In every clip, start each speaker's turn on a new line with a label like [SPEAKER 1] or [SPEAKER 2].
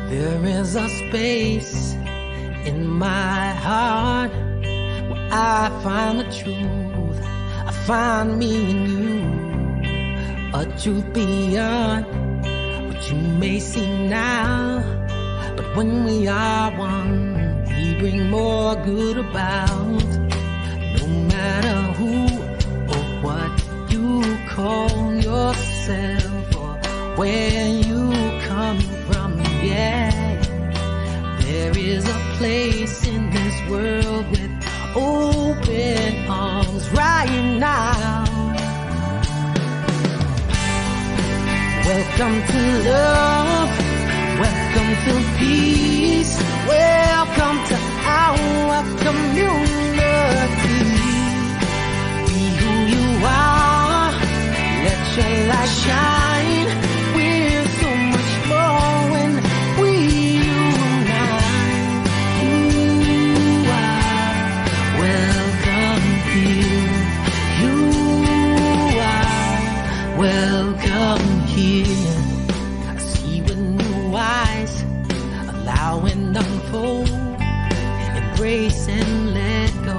[SPEAKER 1] There is a space in my heart where I find the truth. I find me in you, a truth beyond what you may see now. But when we are one, we bring more good about. No matter who or what you call yourself or where you come from, yeah. There is a place in this world with open arms right now. Welcome to love, welcome to peace, welcome to our community. Be who you are, let your light shine. We're so much more when we unite. You are welcome here. You are welcome here. I see with new eyes, allow and unfold, embrace and let go,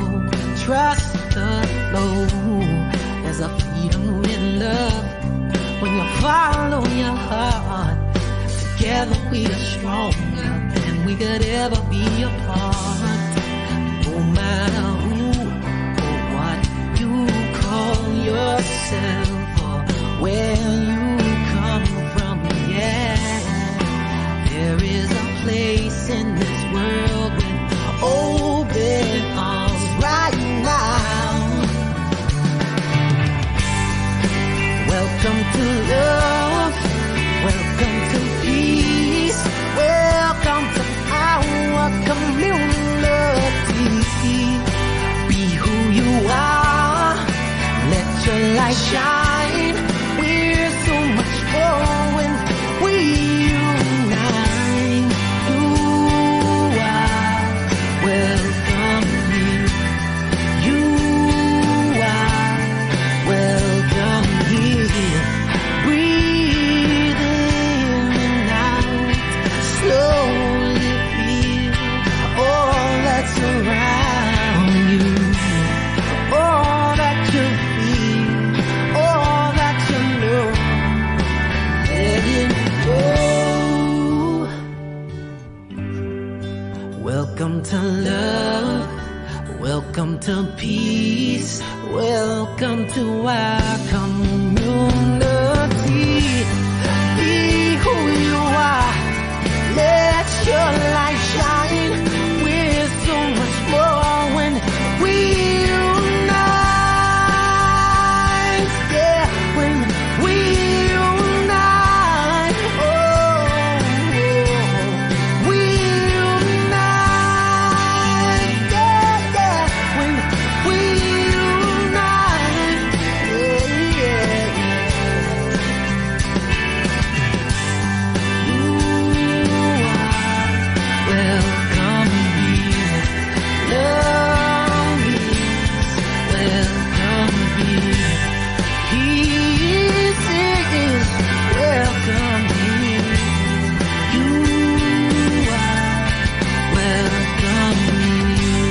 [SPEAKER 1] trust the flow. There's a freedom in love when you follow your heart. Together we are stronger than we could ever be apart. No matter who or what you call yourself or where you come from, yeah. There is a place in this world with open arms right now. Welcome to love, welcome to peace, welcome to our community. Be who you are, let your light shine. We're so much more when we unite. You are welcome here. You are welcome here. Breathe in and out, slowly feel all that's around you, all that you feel, all that you know. Let it go. Welcome to love, welcome to peace, welcome to our community. Be who you are, let your light shine. We're so much more when we unite. Yeah, when we unite. Oh, we unite. Yeah, yeah, when we unite. Yeah, yeah. Welcome here. Love is welcome here. Peace is welcome here. You are welcome here.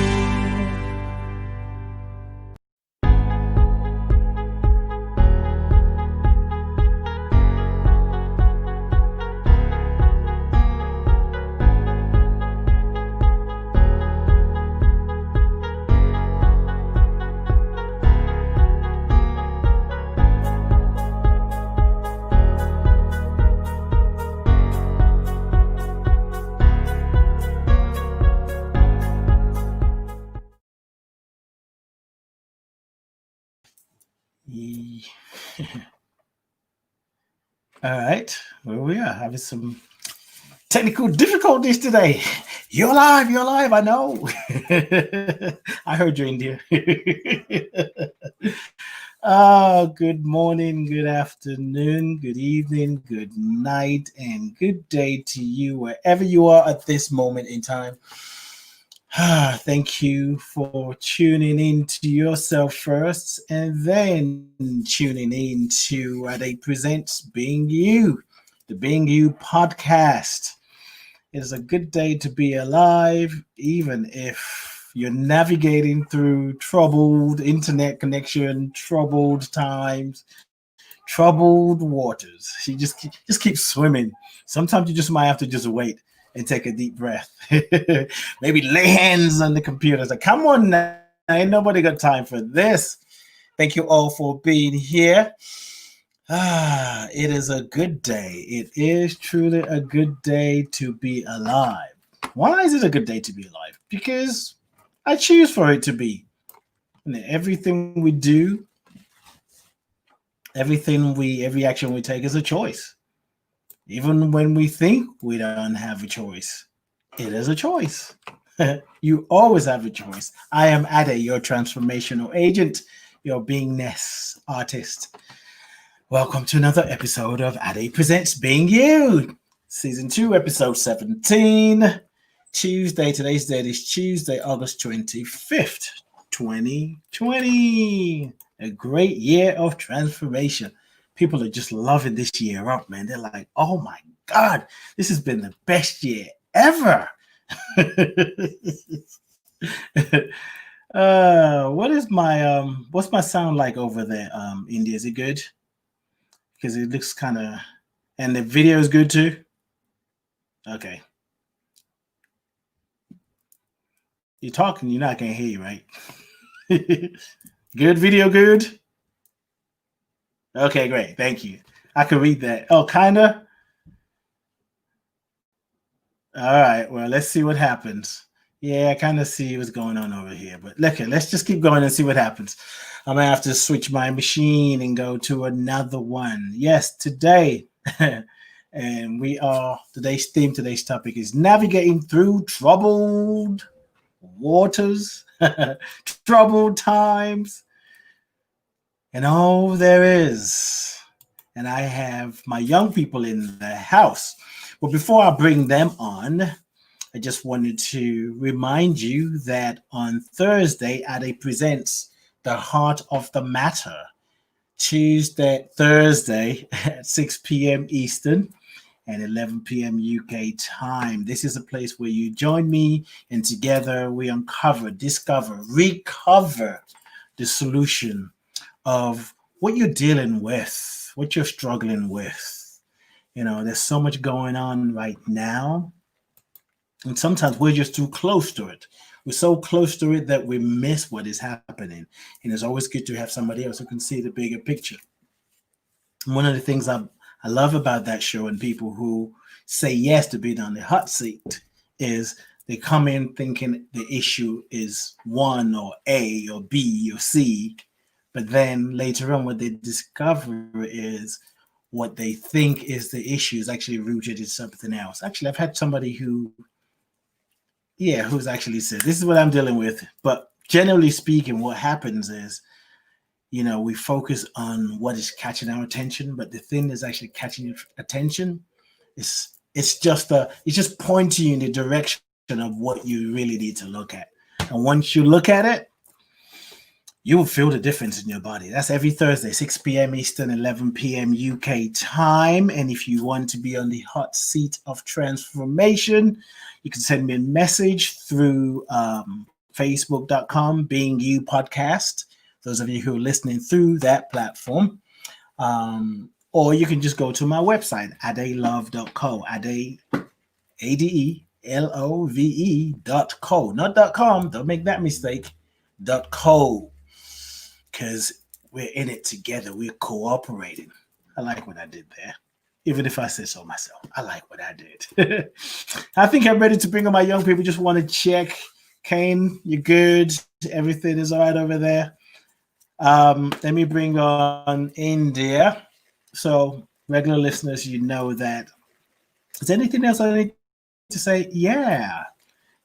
[SPEAKER 2] All right, well, we are having some technical difficulties today. You're live, I know. I heard you, India. Good morning, good afternoon, good evening, good night, and good day to you wherever you are at this moment in time. Thank you for tuning in to yourself first and then tuning in to they present Being You, the Being You podcast. It is a good day to be alive, even if you're navigating through troubled internet connection, troubled times, troubled waters. Just keep swimming. Sometimes you just might have to just wait and take a deep breath. Maybe lay hands on the computer. It's like, come on now, ain't nobody got time for this. Thank you all for being here. It is a good day. It is truly a good day to be alive. Why is it a good day to be alive? Because I choose for it to be. And everything we do, every action we take is a choice. Even when we think we don't have a choice, it is a choice. You always have a choice. I am Ade, your transformational agent, your beingness artist. Welcome to another episode of Ade Presents Being You, Season 2, Episode 17. Tuesday, today's date is Tuesday, August 25th, 2020. A great year of transformation. People are just loving this year up, man. They're like, oh my God, this has been the best year ever. What's my sound like over there, India? Is it good? Because it looks kind of, and the video is good too. Okay. You're talking, you're not gonna hear you, right? Good video, good. Okay, great. Thank you. I can read that. Oh, kinda. All right. Well, let's see what happens. Yeah, I kind of see what's going on over here. But look, let's just keep going and see what happens. I'm gonna have to switch my machine and go to another one. Yes, today. And today's topic is navigating through troubled waters, troubled times. And there is. And I have my young people in the house. But before I bring them on, I just wanted to remind you that on Thursday, Ade presents The Heart of the Matter. Thursday at 6 p.m. Eastern and 11 p.m. UK time. This is a place where you join me and together we discover, recover the solution of what you're dealing with, what you're struggling with. You know, there's so much going on right now. And sometimes we're just too close to it. We're so close to it that we miss what is happening. And it's always good to have somebody else who can see the bigger picture. And one of the things I love about that show and people who say yes to being on the hot seat is they come in thinking the issue is 1 or A or B or C. But then later on, what they discover is what they think is the issue is actually rooted in something else. Actually, I've had somebody who's actually said, this is what I'm dealing with. But generally speaking, what happens is, you know, we focus on what is catching our attention, but the thing that's actually catching your attention it's just pointing you in the direction of what you really need to look at. And once you look at it, you will feel the difference in your body. That's every Thursday, 6 p.m. Eastern, 11 p.m. UK time. And if you want to be on the hot seat of transformation, you can send me a message through facebook.com, Being You Podcast. Those of you who are listening through that platform. Or you can just go to my website, adelove.co, ADELOVE.co, not .com. Don't make that mistake. .co. Because we're in it together. We're cooperating. I like what I did there. Even if I said so myself, I like what I did. I think I'm ready to bring on my young people. Just want to check. Kane, you good? Everything is all right over there? Let me bring on India. So, regular listeners, you know that. Is there anything else I need to say? Yeah.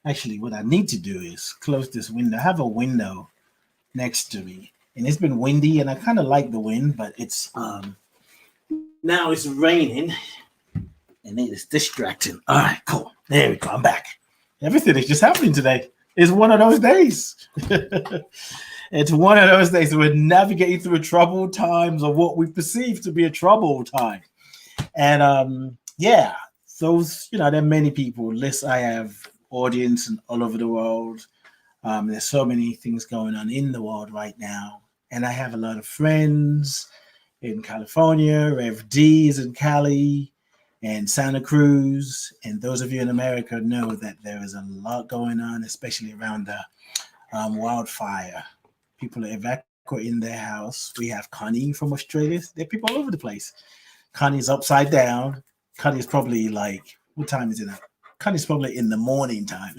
[SPEAKER 2] Actually, what I need to do is close this window. I have a window next to me. And it's been windy, and I kind of like the wind, but it's now it's raining, and it is distracting. All right, cool. There we go. I'm back. Everything is just happening today. It's one of those days. It's one of those days we're navigating through troubled times, or what we perceive to be a troubled time. And those, there are many people. I have audience all over the world. There's so many things going on in the world right now. And I have a lot of friends in California. Rev D is in Cali and Santa Cruz. And those of you in America know that there is a lot going on, especially around the wildfire. People are evacuating their house. We have Connie from Australia. There are people all over the place. Connie's upside down. Connie's probably like, what time is it now? Connie's probably in the morning time.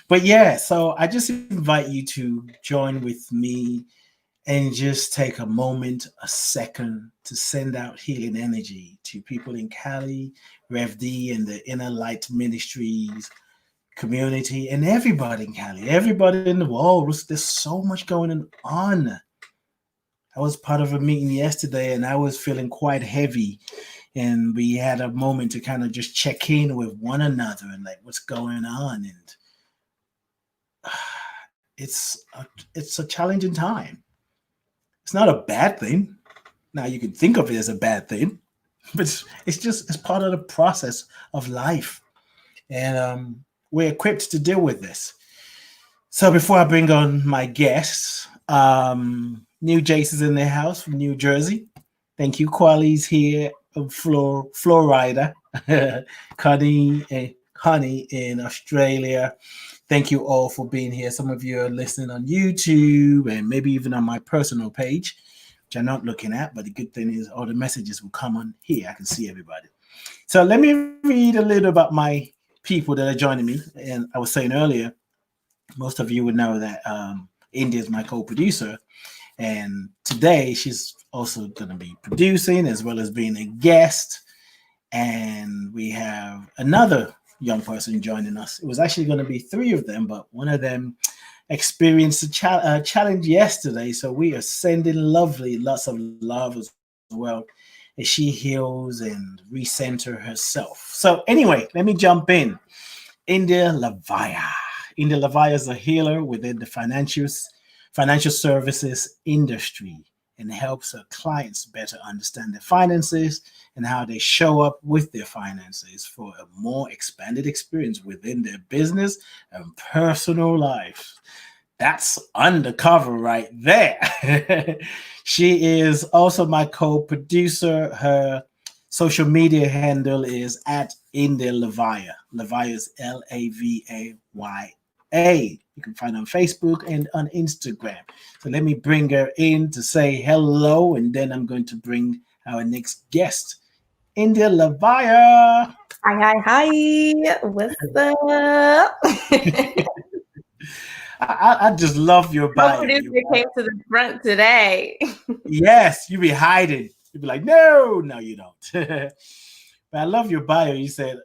[SPEAKER 2] But yeah, so I just invite you to join with me and just take a moment, a second to send out healing energy to people in Cali, Rev D, and the Inner Light Ministries community, and everybody in Cali, everybody in the world. There's so much going on. I was part of a meeting yesterday and I was feeling quite heavy. And we had a moment to kind of just check in with one another and like what's going on. And it's a challenging time. It's not a bad thing. Now you can think of it as a bad thing, but it's part of the process of life. And we're equipped to deal with this. So before I bring on my guests, New Jace is in the house from New Jersey. Thank you. Quali's here, Florida. Connie in Australia. Thank you all for being here. Some of you are listening on YouTube and maybe even on my personal page, which I'm not looking at, but the good thing is all the messages will come on here. I can see everybody. So let me read a little about my people that are joining me. And I was saying earlier, most of you would know that India is my co-producer. And today she's also going to be producing as well as being a guest. And we have another young person joining us. It was actually going to be three of them, but one of them experienced a challenge yesterday. So we are sending lots of love as well as she heals and recenter herself. So anyway, let me jump in. India Lavaya. India Lavaya is a healer within the financial services industry and helps her clients better understand their finances and how they show up with their finances for a more expanded experience within their business and personal life. That's undercover right there. She is also my co-producer. Her social media handle is at India Lavaya. Lavaya is Lavaya. You can find her on Facebook and on Instagram. So let me bring her in to say hello, and then I'm going to bring our next guest, India Lavaya.
[SPEAKER 3] Hi. What's up?
[SPEAKER 2] I just love your bio.
[SPEAKER 3] Producer came to the front today.
[SPEAKER 2] Yes, you be hiding. You'd be like, no, you don't. But I love your bio. You said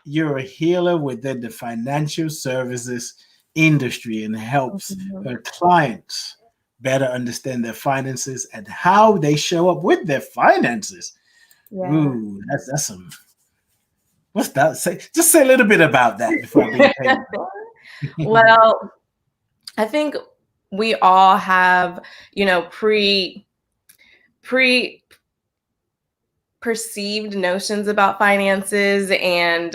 [SPEAKER 2] you're a healer within the financial services industry and helps her clients better understand their finances and how they show up with their finances. Yeah. Ooh, that's some. What's that? Just say a little bit about that before I begin.
[SPEAKER 3] Well, I think we all have, perceived notions about finances and,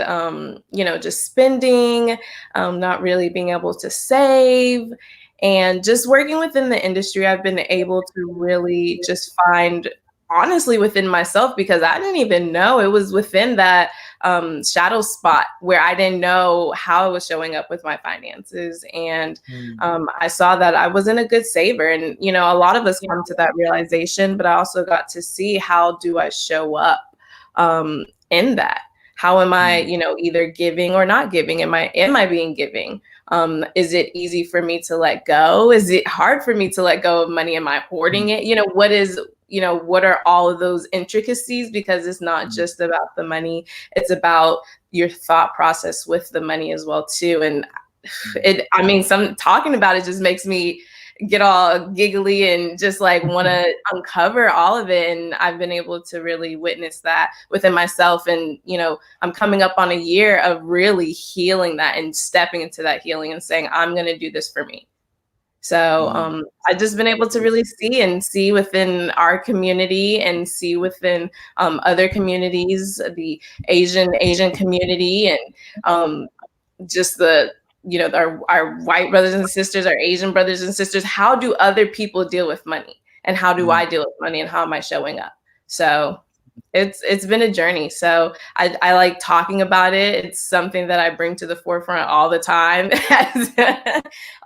[SPEAKER 3] just spending, not really being able to save. And just working within the industry, I've been able to really just find, honestly, within myself, because I didn't even know it was within that shadow spot where I didn't know how I was showing up with my finances. And I saw that I wasn't a good saver. And, a lot of us come to that realization, but I also got to see, how do I show up in that? How am I, either giving or not giving? Am I being giving? Is it easy for me to let go? Is it hard for me to let go of money? Am I hoarding it? What are all of those intricacies? Because it's not just about the money. It's about your thought process with the money as well, too. And talking about it just makes me get all giggly and just like want to uncover all of it. And I've been able to really witness that within myself. And, I'm coming up on a year of really healing that and stepping into that healing and saying, I'm going to do this for me. So I've just been able to really see within our community and see within other communities, the Asian community, and just our white brothers and sisters, our Asian brothers and sisters. How do other people deal with money, and how do I deal with money, and how am I showing up? So it's been a journey. So I like talking about it. It's something that I bring to the forefront all the time,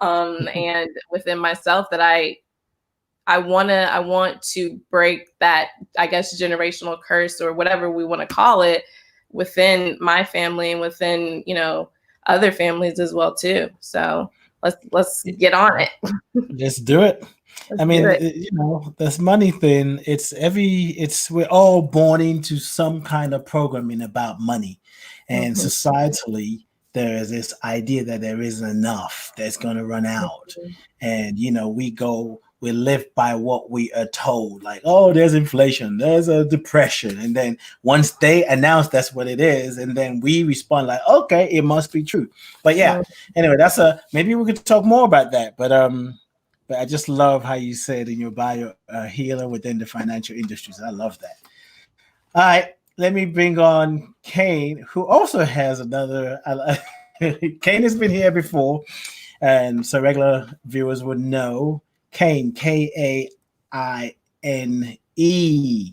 [SPEAKER 3] and within myself that I want to break that, I guess, generational curse or whatever we want to call it within my family and within, other families as well too. So let's get on it.
[SPEAKER 2] Let's do it. I mean, this money thing, we're all born into some kind of programming about money. And societally, there is this idea that there isn't enough, that's going to run out. And, we live by what we are told, like, oh, there's inflation, there's a depression. And then once they announce that's what it is, and then we respond like, okay, it must be true. But yeah, anyway, maybe we could talk more about that. But I just love how you said in your bio, healer within the financial industries. I love that. All right, let me bring on Kane, who also has another. Kane has been here before, and so regular viewers would know Kane, Kaine, and his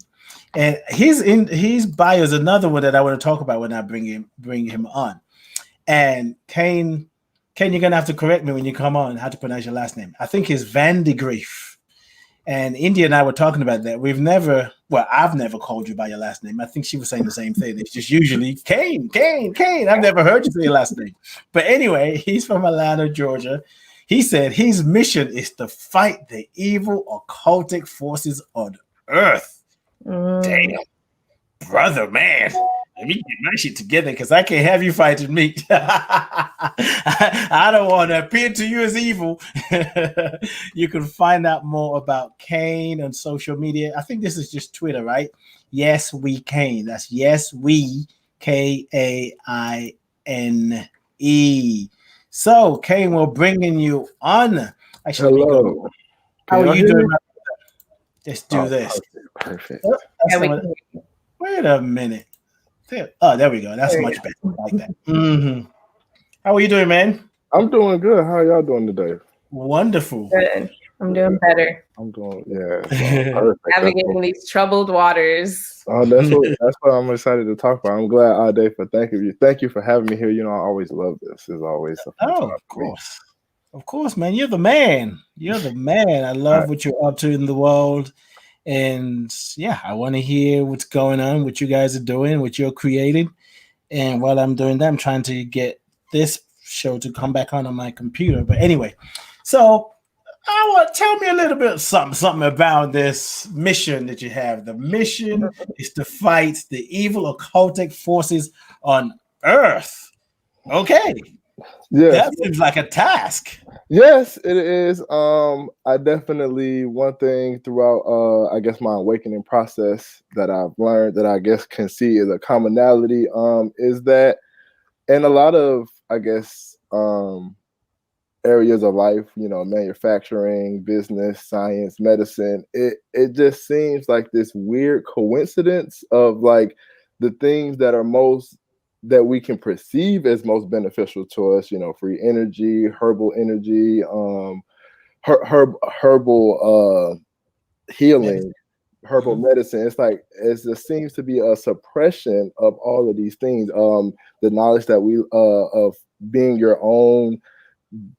[SPEAKER 2] bio is another one that I want to talk about when I bring him on. And Kane, you're gonna have to correct me when you come on how to pronounce your last name. I think it's Van de Grief. And India and I were talking about that. I've never called you by your last name. I think she was saying the same thing. It's just usually Kane. I've never heard you say your last name. But anyway, he's from Atlanta, Georgia. He said his mission is to fight the evil occultic forces on Earth. Damn, brother, man. Let me get my shit together because I can't have you fighting me. I don't want to appear to you as evil. You can find out more about Kane on social media. I think this is just Twitter, right? Yes, we Kane. That's yes, we Kaine. So, Kane, we're bringing you on. Actually,
[SPEAKER 4] hello.
[SPEAKER 2] How are you doing? Let's do this.
[SPEAKER 4] Perfect.
[SPEAKER 2] Wait a minute. There we go. That's much better. I like that. How are you doing, man?
[SPEAKER 4] I'm doing good. How are y'all doing today?
[SPEAKER 2] Wonderful.
[SPEAKER 3] Good. I'm doing better.
[SPEAKER 4] I'm doing, perfect.
[SPEAKER 3] Navigating these troubled waters.
[SPEAKER 4] That's what I'm excited to talk about. I'm glad all day for thank you for having me here. I always love this. It's always a fun time
[SPEAKER 2] of course. Of course, man. You're the man. I love what you're up to in the world. And yeah, I want to hear what's going on, what you guys are doing, what you're creating. And while I'm doing that, I'm trying to get this show to come back on my computer. But anyway, so tell me a little bit something about this mission that you have. The mission is to fight the evil occultic forces on Earth. Okay. Yes. That seems like a task.
[SPEAKER 4] Yes, it is. I definitely, one thing throughout I guess my awakening process that I've learned that I guess can see is a commonality is that in a lot of I guess areas of life, manufacturing, business, science, medicine, it just seems like this weird coincidence of like the things that that we can perceive as most beneficial to us, free energy, herbal energy, herbal healing, herbal medicine. It's like there seems to be a suppression of all of these things. The knowledge that we of being your own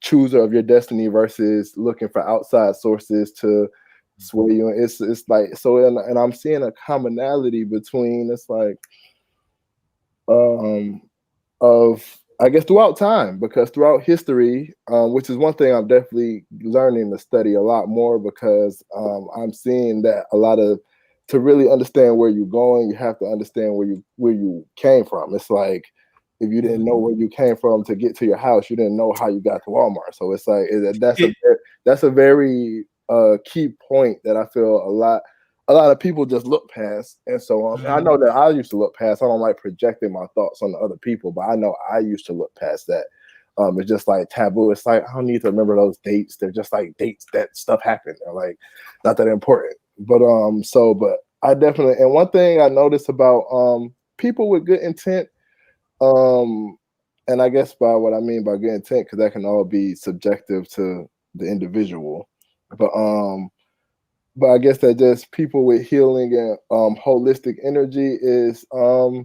[SPEAKER 4] chooser of your destiny versus looking for outside sources to sway you. It's like so, and I'm seeing a commonality between it's like. Of I guess throughout time, because throughout history, which is one thing I'm definitely learning to study a lot more because I'm seeing that a lot of to really understand where you're going, you have to understand where you came from. It's like if you didn't know where you came from to get to your house, you didn't know how you got to Walmart. So it's like that's a very key point that I feel a lot of people just look past. And so I know that I used to look past. I don't like projecting my thoughts on the other people, but I know I used to look past that. It's just like taboo. It's like, I don't need to remember those dates. They're just like dates that stuff happened. They're like not that important. But but I definitely, and one thing I noticed about people with good intent, and I guess by what I mean by good intent, because that can all be subjective to the individual. But I guess that just people with healing and holistic energy is a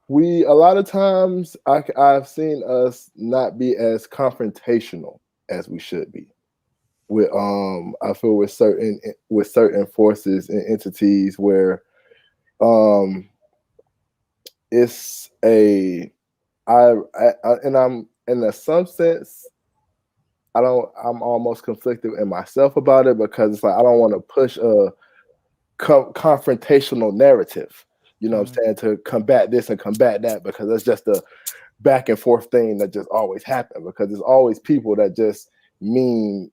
[SPEAKER 4] lot of times I've seen us not be as confrontational as we should be with I feel with certain forces and entities where it's I'm in some sense I'm almost conflicted in myself about it, because it's like I don't want to push a confrontational narrative, you know what I'm saying, to combat this and combat that, because that's just a back and forth thing that just always happens, because there's always people that just mean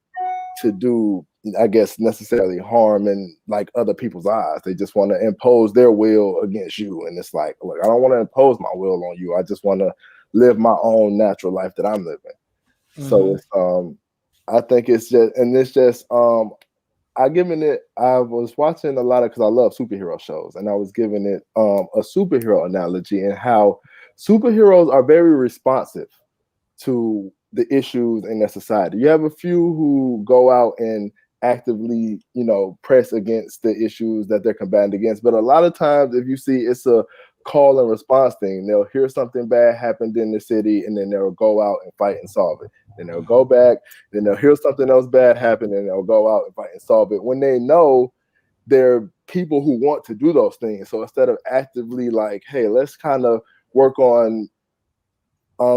[SPEAKER 4] to do, I guess, necessarily harm in like other people's eyes. They just want to impose their will against you, and it's like, look, I don't want to impose my will on you. I just want to live my own natural life that I'm living. So it's I think it's just, and it's just I was watching a lot of, because I love superhero shows, and I was giving it a superhero analogy, and how superheroes are very responsive to the issues in their society. You have a few who go out and actively, you know, press against the issues that they're combating against. But a lot of times, if you see, it's a call and response thing. They'll hear something bad happened in the city, and then they'll go out and fight and solve it. Then they'll go back, then they'll hear something else bad happen, and they'll go out and fight and solve it, when they know there are people who want to do those things. So instead of actively like, hey, let's kind of work on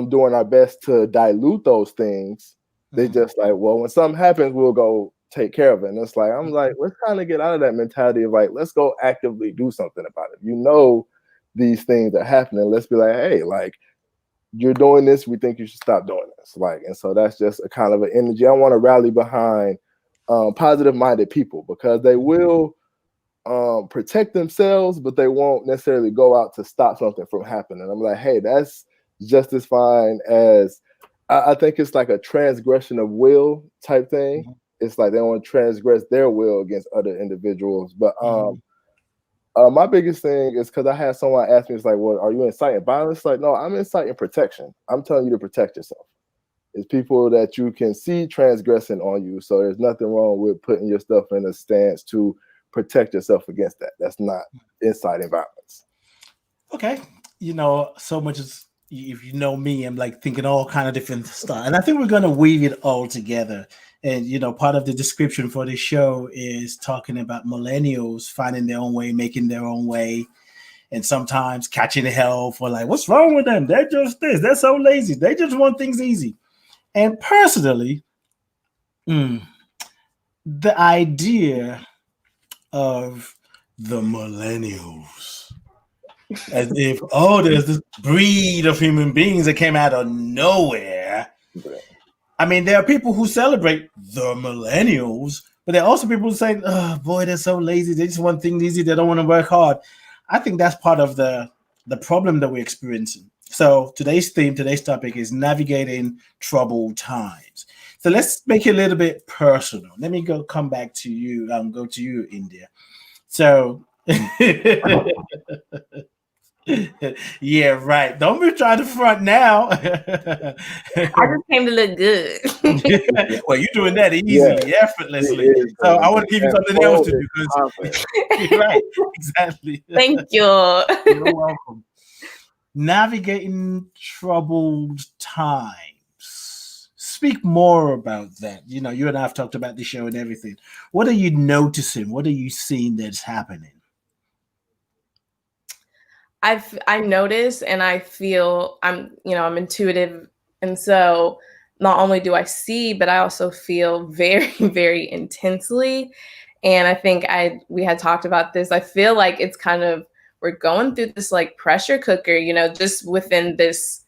[SPEAKER 4] doing our best to dilute those things, they just like, well, when something happens, we'll go take care of it. And it's like, I'm like, let's kind of get out of that mentality of like, let's go actively do something about it. You know, these things are happening. Let's be like, hey, like, you're doing this, we think you should stop doing this. Like, and so that's just a kind of an energy. I want to rally behind positive minded people, because they will protect themselves, but they won't necessarily go out to stop something from happening. I'm like, hey, that's just as fine as, I think it's like a transgression of will type thing. It's like they want to transgress their will against other individuals. But my biggest thing is, because I had someone ask me, it's like, well, are you inciting violence? Like, no, I'm inciting protection. I'm telling you to protect yourself. It's people that you can see transgressing on you. So there's nothing wrong with putting yourself in a stance to protect yourself against that. That's not inciting violence.
[SPEAKER 2] Okay. You know, so much as, if you know me, I'm like thinking all kind of different stuff. And I think we're going to weave it all together. And, you know, part of the description for this show is talking about millennials finding their own way, making their own way, and sometimes catching hell for like, what's wrong with them? They're just this. They're so lazy. They just want things easy. And personally, the idea of the millennials, as if, oh, there's this breed of human beings that came out of nowhere. I mean, there are people who celebrate the millennials, but there are also people who say, oh, boy, they're so lazy. They just want things easy. They don't want to work hard. I think that's part of the problem that we're experiencing. So today's topic is navigating troubled times. So let's make it a little bit personal. Let me come back to you. Go to you, India. So yeah, right. Don't be trying to front now.
[SPEAKER 3] I just came to look good.
[SPEAKER 2] Well, you're doing that easily, effortlessly. So I want to give you something else to do. Right, exactly.
[SPEAKER 3] Thank you.
[SPEAKER 2] You're welcome. Navigating troubled times. Speak more about that. You know, you and I have talked about the show and everything. What are you noticing? What are you seeing that's happening?
[SPEAKER 3] I notice and I feel I'm intuitive. And so not only do I see, but I also feel very, very intensely. And I think we had talked about this. I feel like it's kind of, we're going through this like pressure cooker, you know, just within this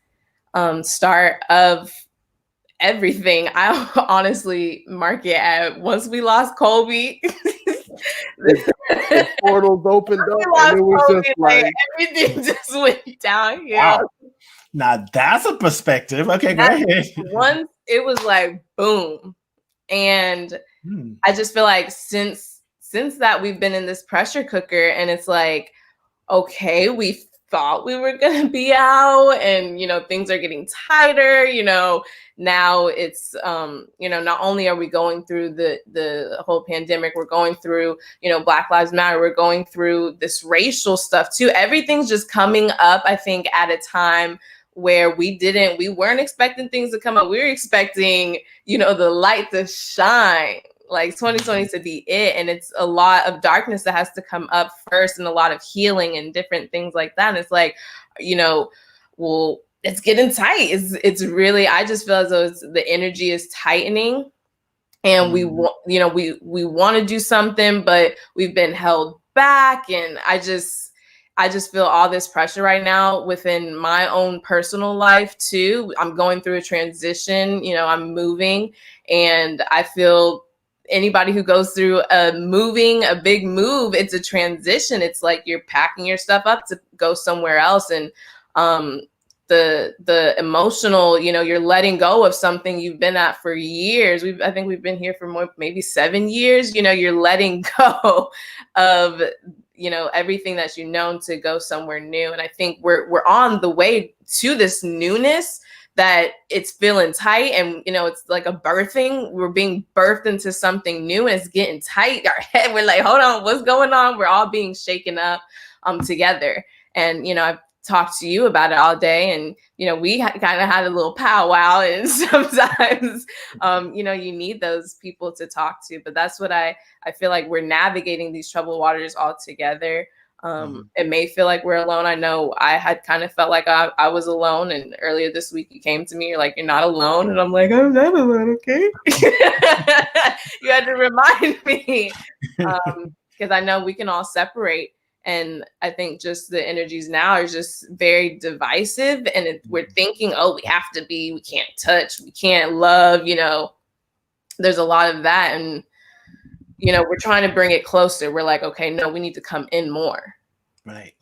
[SPEAKER 3] start of everything. I honestly mark it at once we lost Kobe.
[SPEAKER 4] The portals opened up, and it was just like
[SPEAKER 3] everything just went down.
[SPEAKER 2] Wow. Now that's a perspective. Okay, go ahead.
[SPEAKER 3] Once it was like boom. And I just feel like since that we've been in this pressure cooker, and it's like, okay, we thought we were gonna be out, and things are getting tighter. Now it's not only are we going through the whole pandemic, we're going through Black Lives Matter, we're going through this racial stuff too. Everything's just coming up, I think, at a time where we weren't expecting things to come up. We were expecting the light to shine, like 2020 to be it. And it's a lot of darkness that has to come up first, and a lot of healing and different things like that. And it's like, well, it's getting tight. It's really, I just feel as though the energy is tightening, and we want, we want to do something, but we've been held back. And I just feel all this pressure right now within my own personal life too. I'm going through a transition, I'm moving, and I feel anybody who goes through a big move, it's a transition. It's like you're packing your stuff up to go somewhere else. And the emotional, you're letting go of something you've been at for years. I think we've been here for maybe 7 years. You're letting go of everything that you've known to go somewhere new. And I think we're on the way to this newness, that it's feeling tight, and it's like a birthing. We're being birthed into something new, and it's getting tight. Our head, we're like, hold on, what's going on? We're all being shaken up together. And I've talked to you about it all day, and we kind of had a little powwow, and sometimes you need those people to talk to. But that's what I feel like we're navigating these troubled waters all together. It may feel like we're alone. I know I had kind of felt like I was alone, and earlier this week you came to me, you're like, you're not alone, and I'm like, I'm not alone, okay? You had to remind me, because I know we can all separate. And I think just the energies now are just very divisive, and we're thinking, oh, we can't touch, we can't love, there's a lot of that. And, we're trying to bring it closer. We're like, okay, no, we need to come in more.
[SPEAKER 2] Right.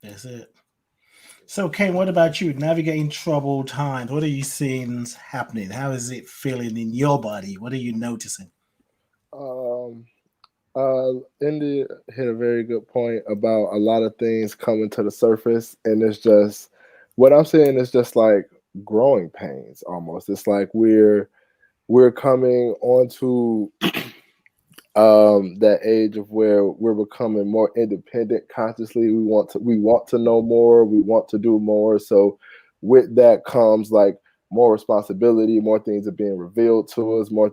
[SPEAKER 2] That's it. So, Kane, what about you? Navigating troubled times. What are you seeing happening? How is it feeling in your body? What are you noticing?
[SPEAKER 4] Indy hit a very good point about a lot of things coming to the surface, and it's just, what I'm saying is just like growing pains almost. It's like we're coming onto that age of where we're becoming more independent consciously. We want to know more, we want to do more. So with that comes like more responsibility, more things are being revealed to us, more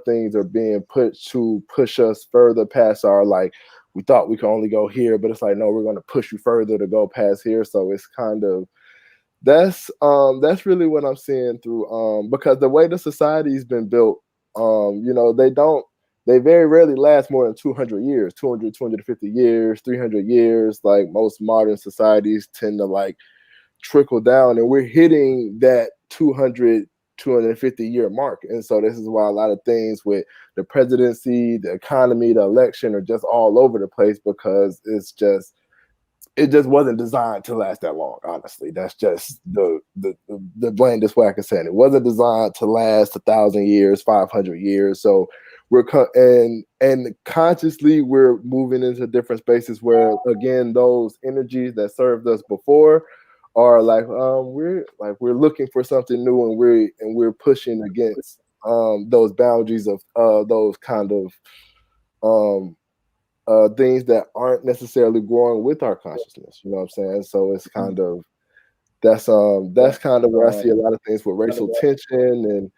[SPEAKER 4] things are being put to push us further past our, like, we thought we could only go here, but it's like, no, we're going to push you further to go past here. So it's kind of, that's really what I'm seeing through, because the way the society's been built, they very rarely last more than 200 years, 200, 250 years, 300 years. Like most modern societies tend to like trickle down, and we're hitting that 200, 250 year mark. And so this is why a lot of things with the presidency, the economy, the election are just all over the place, because it just wasn't designed to last that long. Honestly, that's just the blandest way I can say it. It wasn't designed to last 1,000 years, 500 years. So and consciously we're moving into different spaces where, again, those energies that served us before are like, we're looking for something new, and we're pushing against those boundaries of those kind of things that aren't necessarily growing with our consciousness. You know what I'm saying? So it's kind of, that's kind of where I see a lot of things with racial tension and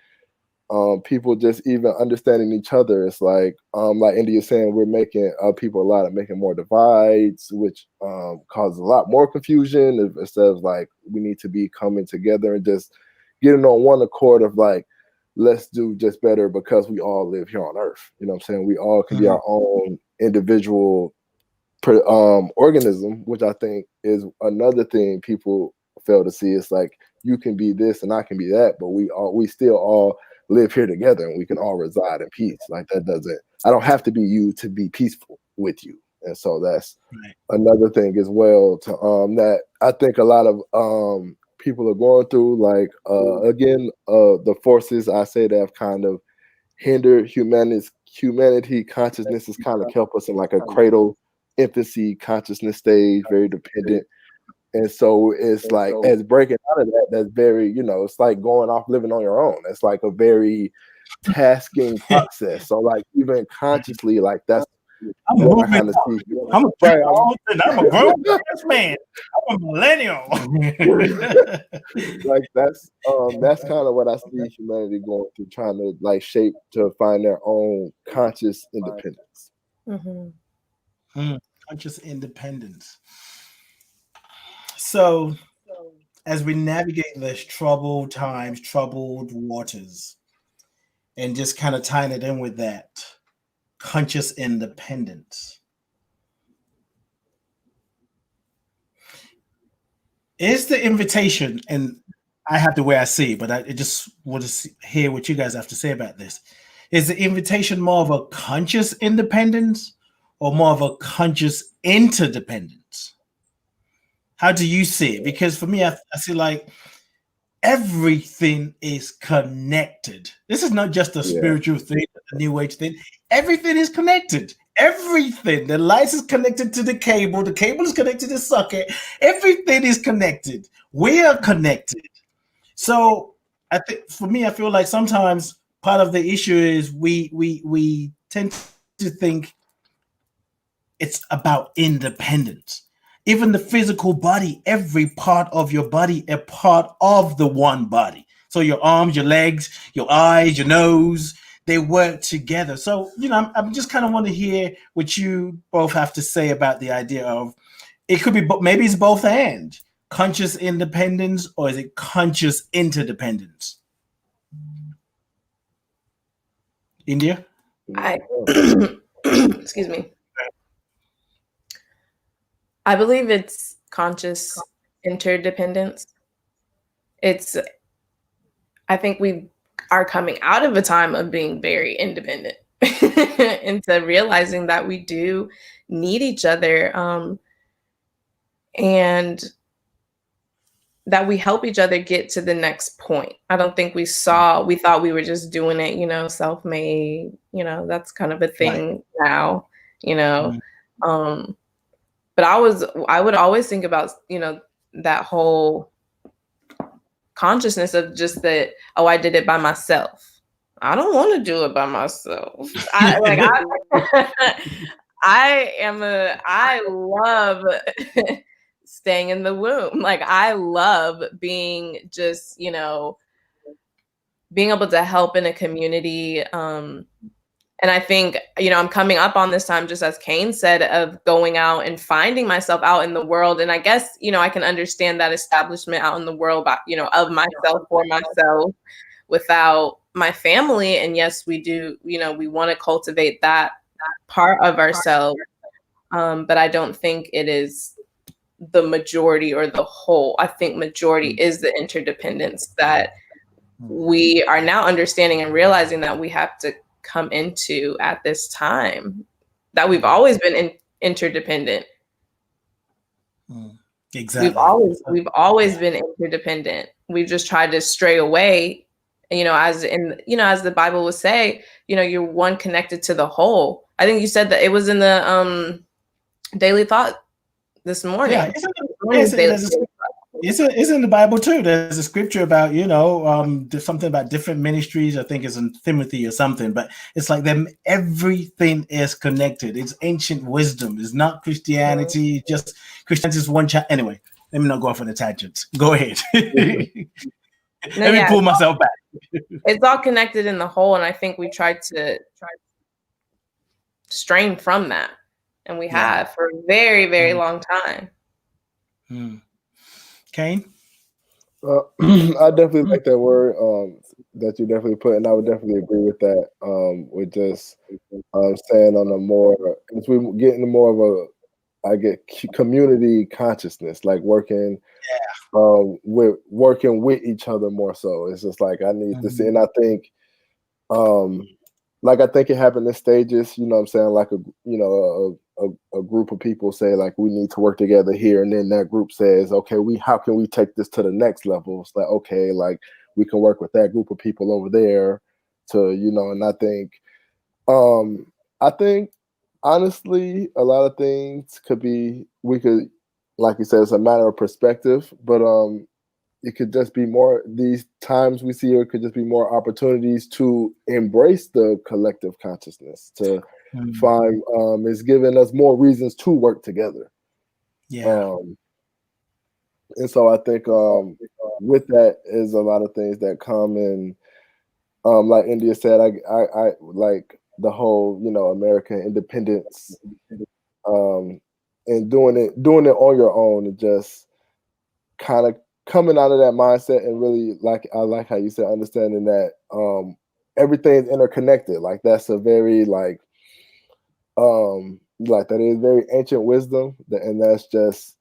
[SPEAKER 4] people just even understanding each other. It's like India is saying, we're making people making more divides, which causes a lot more confusion, instead of like, we need to be coming together and just getting on one accord of like, let's do just better, because we all live here on Earth. You know what I'm saying? We all can be our own individual organism, which I think is another thing people fail to see. It's like, you can be this and I can be that, but we still all live here together, and we can all reside in peace. Like, I don't have to be you to be peaceful with you. And so that's
[SPEAKER 2] Right.
[SPEAKER 4] another thing as well to that I think a lot of people are going through. Like the forces I say that have kind of hindered humanity consciousness has kind of kept us in like a cradle infancy consciousness stage, very dependent. And so it's like, as breaking out of that, that's very, it's like going off living on your own. It's like a very tasking process. So like even consciously, like that's
[SPEAKER 2] I'm a
[SPEAKER 4] what I
[SPEAKER 2] movement.
[SPEAKER 4] kind of see.
[SPEAKER 2] I'm a
[SPEAKER 4] Right,
[SPEAKER 2] I'm a grown ass man. I'm a millennial.
[SPEAKER 4] like that's kind of what I see humanity going through, trying to like shape to find their own conscious independence.
[SPEAKER 2] Conscious independence. So as we navigate this troubled times, troubled waters, and just kind of tying it in with that conscious independence, is the invitation, and I have the way I see, but I just want to hear what you guys have to say about this. Is the invitation more of a conscious independence or more of a conscious interdependence? How do you see it? Because for me, I see like everything is connected. This is not just a spiritual thing, a new age thing. Everything is connected. Everything. The lights is connected to the cable is connected to the socket. Everything is connected. We are connected. So I think for me, I feel like sometimes part of the issue is we tend to think it's about independence. Even the physical body, every part of your body, a part of the one body. So your arms, your legs, your eyes, your nose, they work together. So, I'm just kind of want to hear what you both have to say about the idea of it could be, maybe it's both and conscious independence, or is it conscious interdependence? India?
[SPEAKER 3] Excuse me. I believe it's conscious interdependence. I think we are coming out of a time of being very independent into realizing that we do need each other, and that we help each other get to the next point. I don't think we thought we were just doing it, self-made, that's kind of a thing now, but I would always think about, that whole consciousness of just that, I did it by myself. I don't want to do it by myself. I love staying in the womb. Like I love being just, being able to help in a community. And I think, I'm coming up on this time, just as Kane said, of going out and finding myself out in the world. And I guess, I can understand that establishment out in the world, of myself for myself without my family. And yes, we do, we want to cultivate that part of ourselves. But I don't think it is the majority or the whole. I think majority is the interdependence that we are now understanding and realizing that we have to come into at this time, that we've always been interdependent.
[SPEAKER 2] Exactly.
[SPEAKER 3] We've always been interdependent. We've just tried to stray away, as the Bible would say, you're one connected to the whole. I think you said that it was in the Daily Thought this morning.
[SPEAKER 2] Yeah, it's in the Bible too. There's a scripture about, there's something about different ministries. I think it's in Timothy or something, but it's like everything is connected. It's ancient wisdom. It's not Christianity. Just Christianity is one child. Anyway, let me not go off on a tangent. Go ahead. Let me pull myself back.
[SPEAKER 3] It's all connected in the whole, and I think we tried to strain from that, and we have for a very, very long time.
[SPEAKER 2] Kane?
[SPEAKER 4] I definitely like that word that you definitely put, and I would definitely agree with that. With just saying on a more, as we get into more of community consciousness, like working with each other more so. It's just like I need to see, and I think I think it happened in stages. You know what I'm saying? Like a group group of people say like we need to work together here, and then that group says, okay, how can we take this to the next level? It's like, okay, like we can work with that group of people over there to, and I think honestly, a lot of things we could, like you said, it's a matter of perspective, but it could just be more, these times we see, it could just be more opportunities to embrace the collective consciousness, to find, it's giving us more reasons to work together.
[SPEAKER 2] Yeah.
[SPEAKER 4] And so I think with that is a lot of things that come in, like India said, I like the whole, American independence, and doing it on your own, and just kind of coming out of that mindset, and really, I like how you said, understanding that everything's interconnected. Like that's a very that is very ancient wisdom, and that's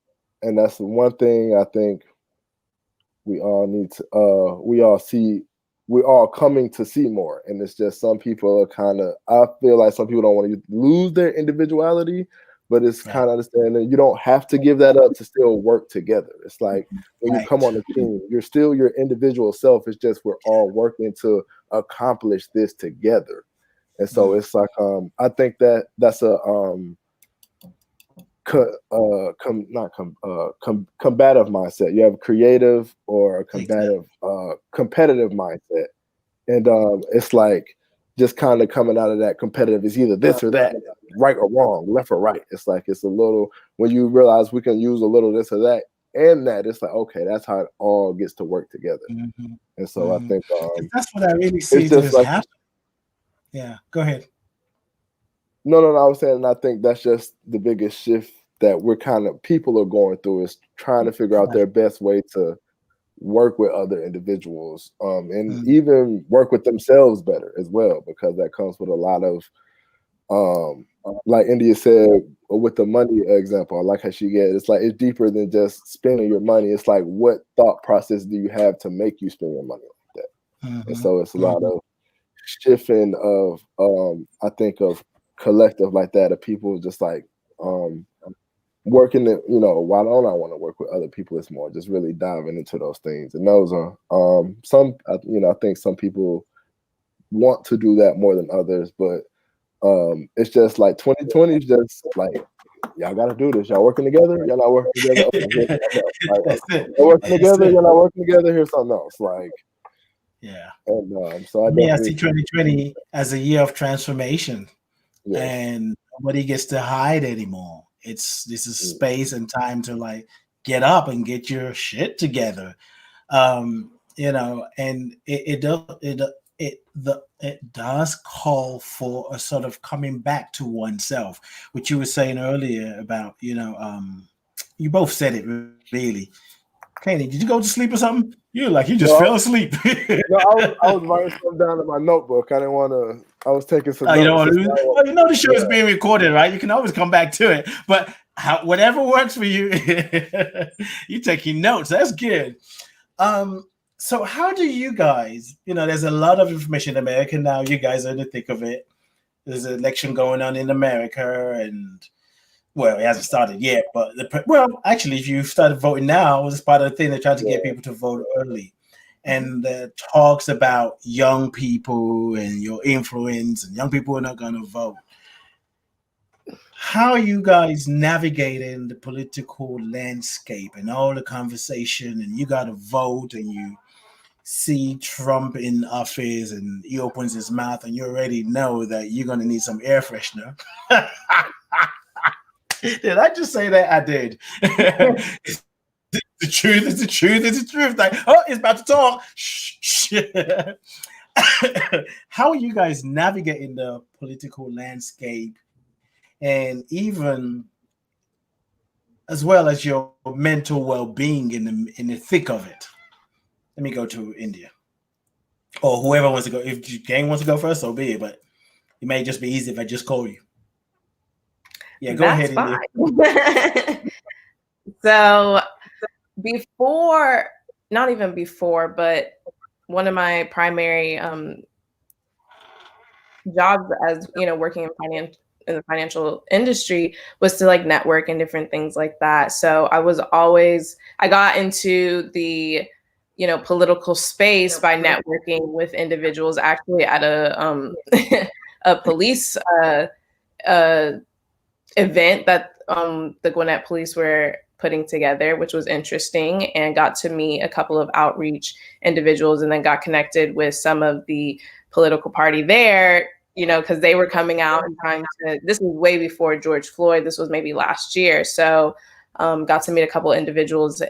[SPEAKER 4] one thing I think we all need to we're all coming to see more. And it's just some people are I feel like some people don't want to lose their individuality, but it's kind of understanding you don't have to give that up to still work together. It's like when you come on the team, you're still your individual self. It's just we're all working to accomplish this together. And so it's like I think that's a combative mindset. You have a creative or a competitive mindset, and it's like just kind of coming out of that competitive is either this or that, right or wrong, left or right. It's like it's a little, when you realize we can use a little this or that and that, it's like, okay, that's how it all gets to work together. And so I think
[SPEAKER 2] that's what I really see just like happen. Yeah, go ahead.
[SPEAKER 4] No, I was saying, I think that's just the biggest shift that people are going through, is trying to figure out their best way to work with other individuals, and even work with themselves better as well, because that comes with a lot of, like India said, with the money example, I like how she gets, it's like, it's deeper than just spending your money. It's like, what thought process do you have to make you spend your money like that? And so it's a lot of shifting of, I think of collective like that, of people just like, working it, why don't I want to work with other people? It's more just really diving into those things. And those are I think some people want to do that more than others, but it's just like 2020 is just like, y'all gotta do this. Y'all working together? Y'all not working together? Okay, y'all working together? Y'all not working together? Here's something else. Like,
[SPEAKER 2] yeah.
[SPEAKER 4] And so I
[SPEAKER 2] see 2020 as a year of transformation, and nobody gets to hide anymore. This is space and time to like get up and get your shit together, and it does call for a sort of coming back to oneself, which you were saying earlier about, you both said it really. Katie, did you go to sleep or something? You just fell asleep.
[SPEAKER 4] No, I was writing something down in my notebook. I didn't want to. I was taking some notes.
[SPEAKER 2] The show is being recorded, right? You can always come back to it. But whatever works for you, you're taking notes. That's good. So how do you guys, there's a lot of information in America now. You guys are in the thick of it. There's an election going on in America, and well, it hasn't started yet, but actually, if you started voting now, it's part of the thing. They're trying to get people to vote early, and talks about young people and your influence, and young people are not going to vote. How are you guys navigating the political landscape and all the conversation? And you got to vote, and you see Trump in office, and he opens his mouth, and you already know that you're going to need some air freshener. Did I just say that? I did. It's the truth. It's the truth. It's the truth. Like, oh, it's about to talk. Shh. How are you guys navigating the political landscape, and even as well as your mental well-being in the thick of it? Let me go to India, or whoever wants to go. If Gang wants to go first, so be it. But it may just be easy if I just call you. Yeah, go ahead, India.
[SPEAKER 3] So not even before, but one of my primary jobs as working in the financial industry was to like network and different things like that. So I got into the, you know, political space by networking with individuals actually at a a police event that the Gwinnett police were putting together, which was interesting, and got to meet a couple of outreach individuals, and then got connected with some of the political party there, you know, because they were coming out and trying to, this was way before George Floyd, this was maybe last year. So got to meet a couple of individuals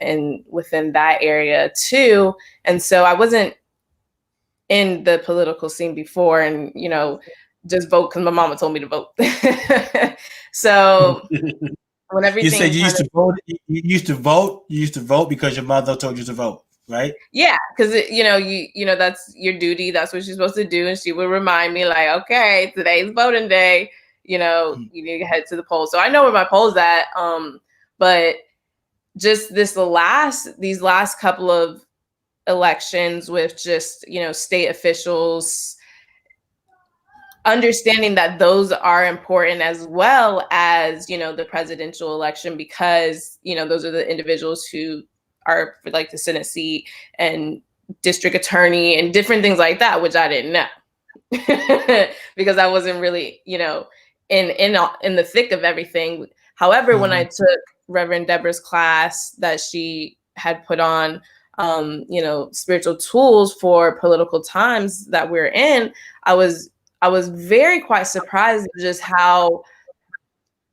[SPEAKER 3] within that area too. And so I wasn't in the political scene before, and, you know, just vote because my mama told me to vote. So when everything
[SPEAKER 2] you said you used to vote, you used to vote because your mother told you to vote, right?
[SPEAKER 3] Yeah, because you know that's your duty. That's what you're supposed to do, and she would remind me like, okay, today's voting day. You know, you need to head to the polls. So I know where my poll's at. But just these last couple of elections with just, you know, state officials, understanding that those are important as well as, you know, the presidential election, because, you know, those are the individuals who are for like the Senate seat and district attorney and different things like that, which I didn't know because I wasn't really, you know, in the thick of everything. However, when I took Reverend Deborah's class that she had put on, you know, spiritual tools for political times that we're in, I was very quite surprised at just how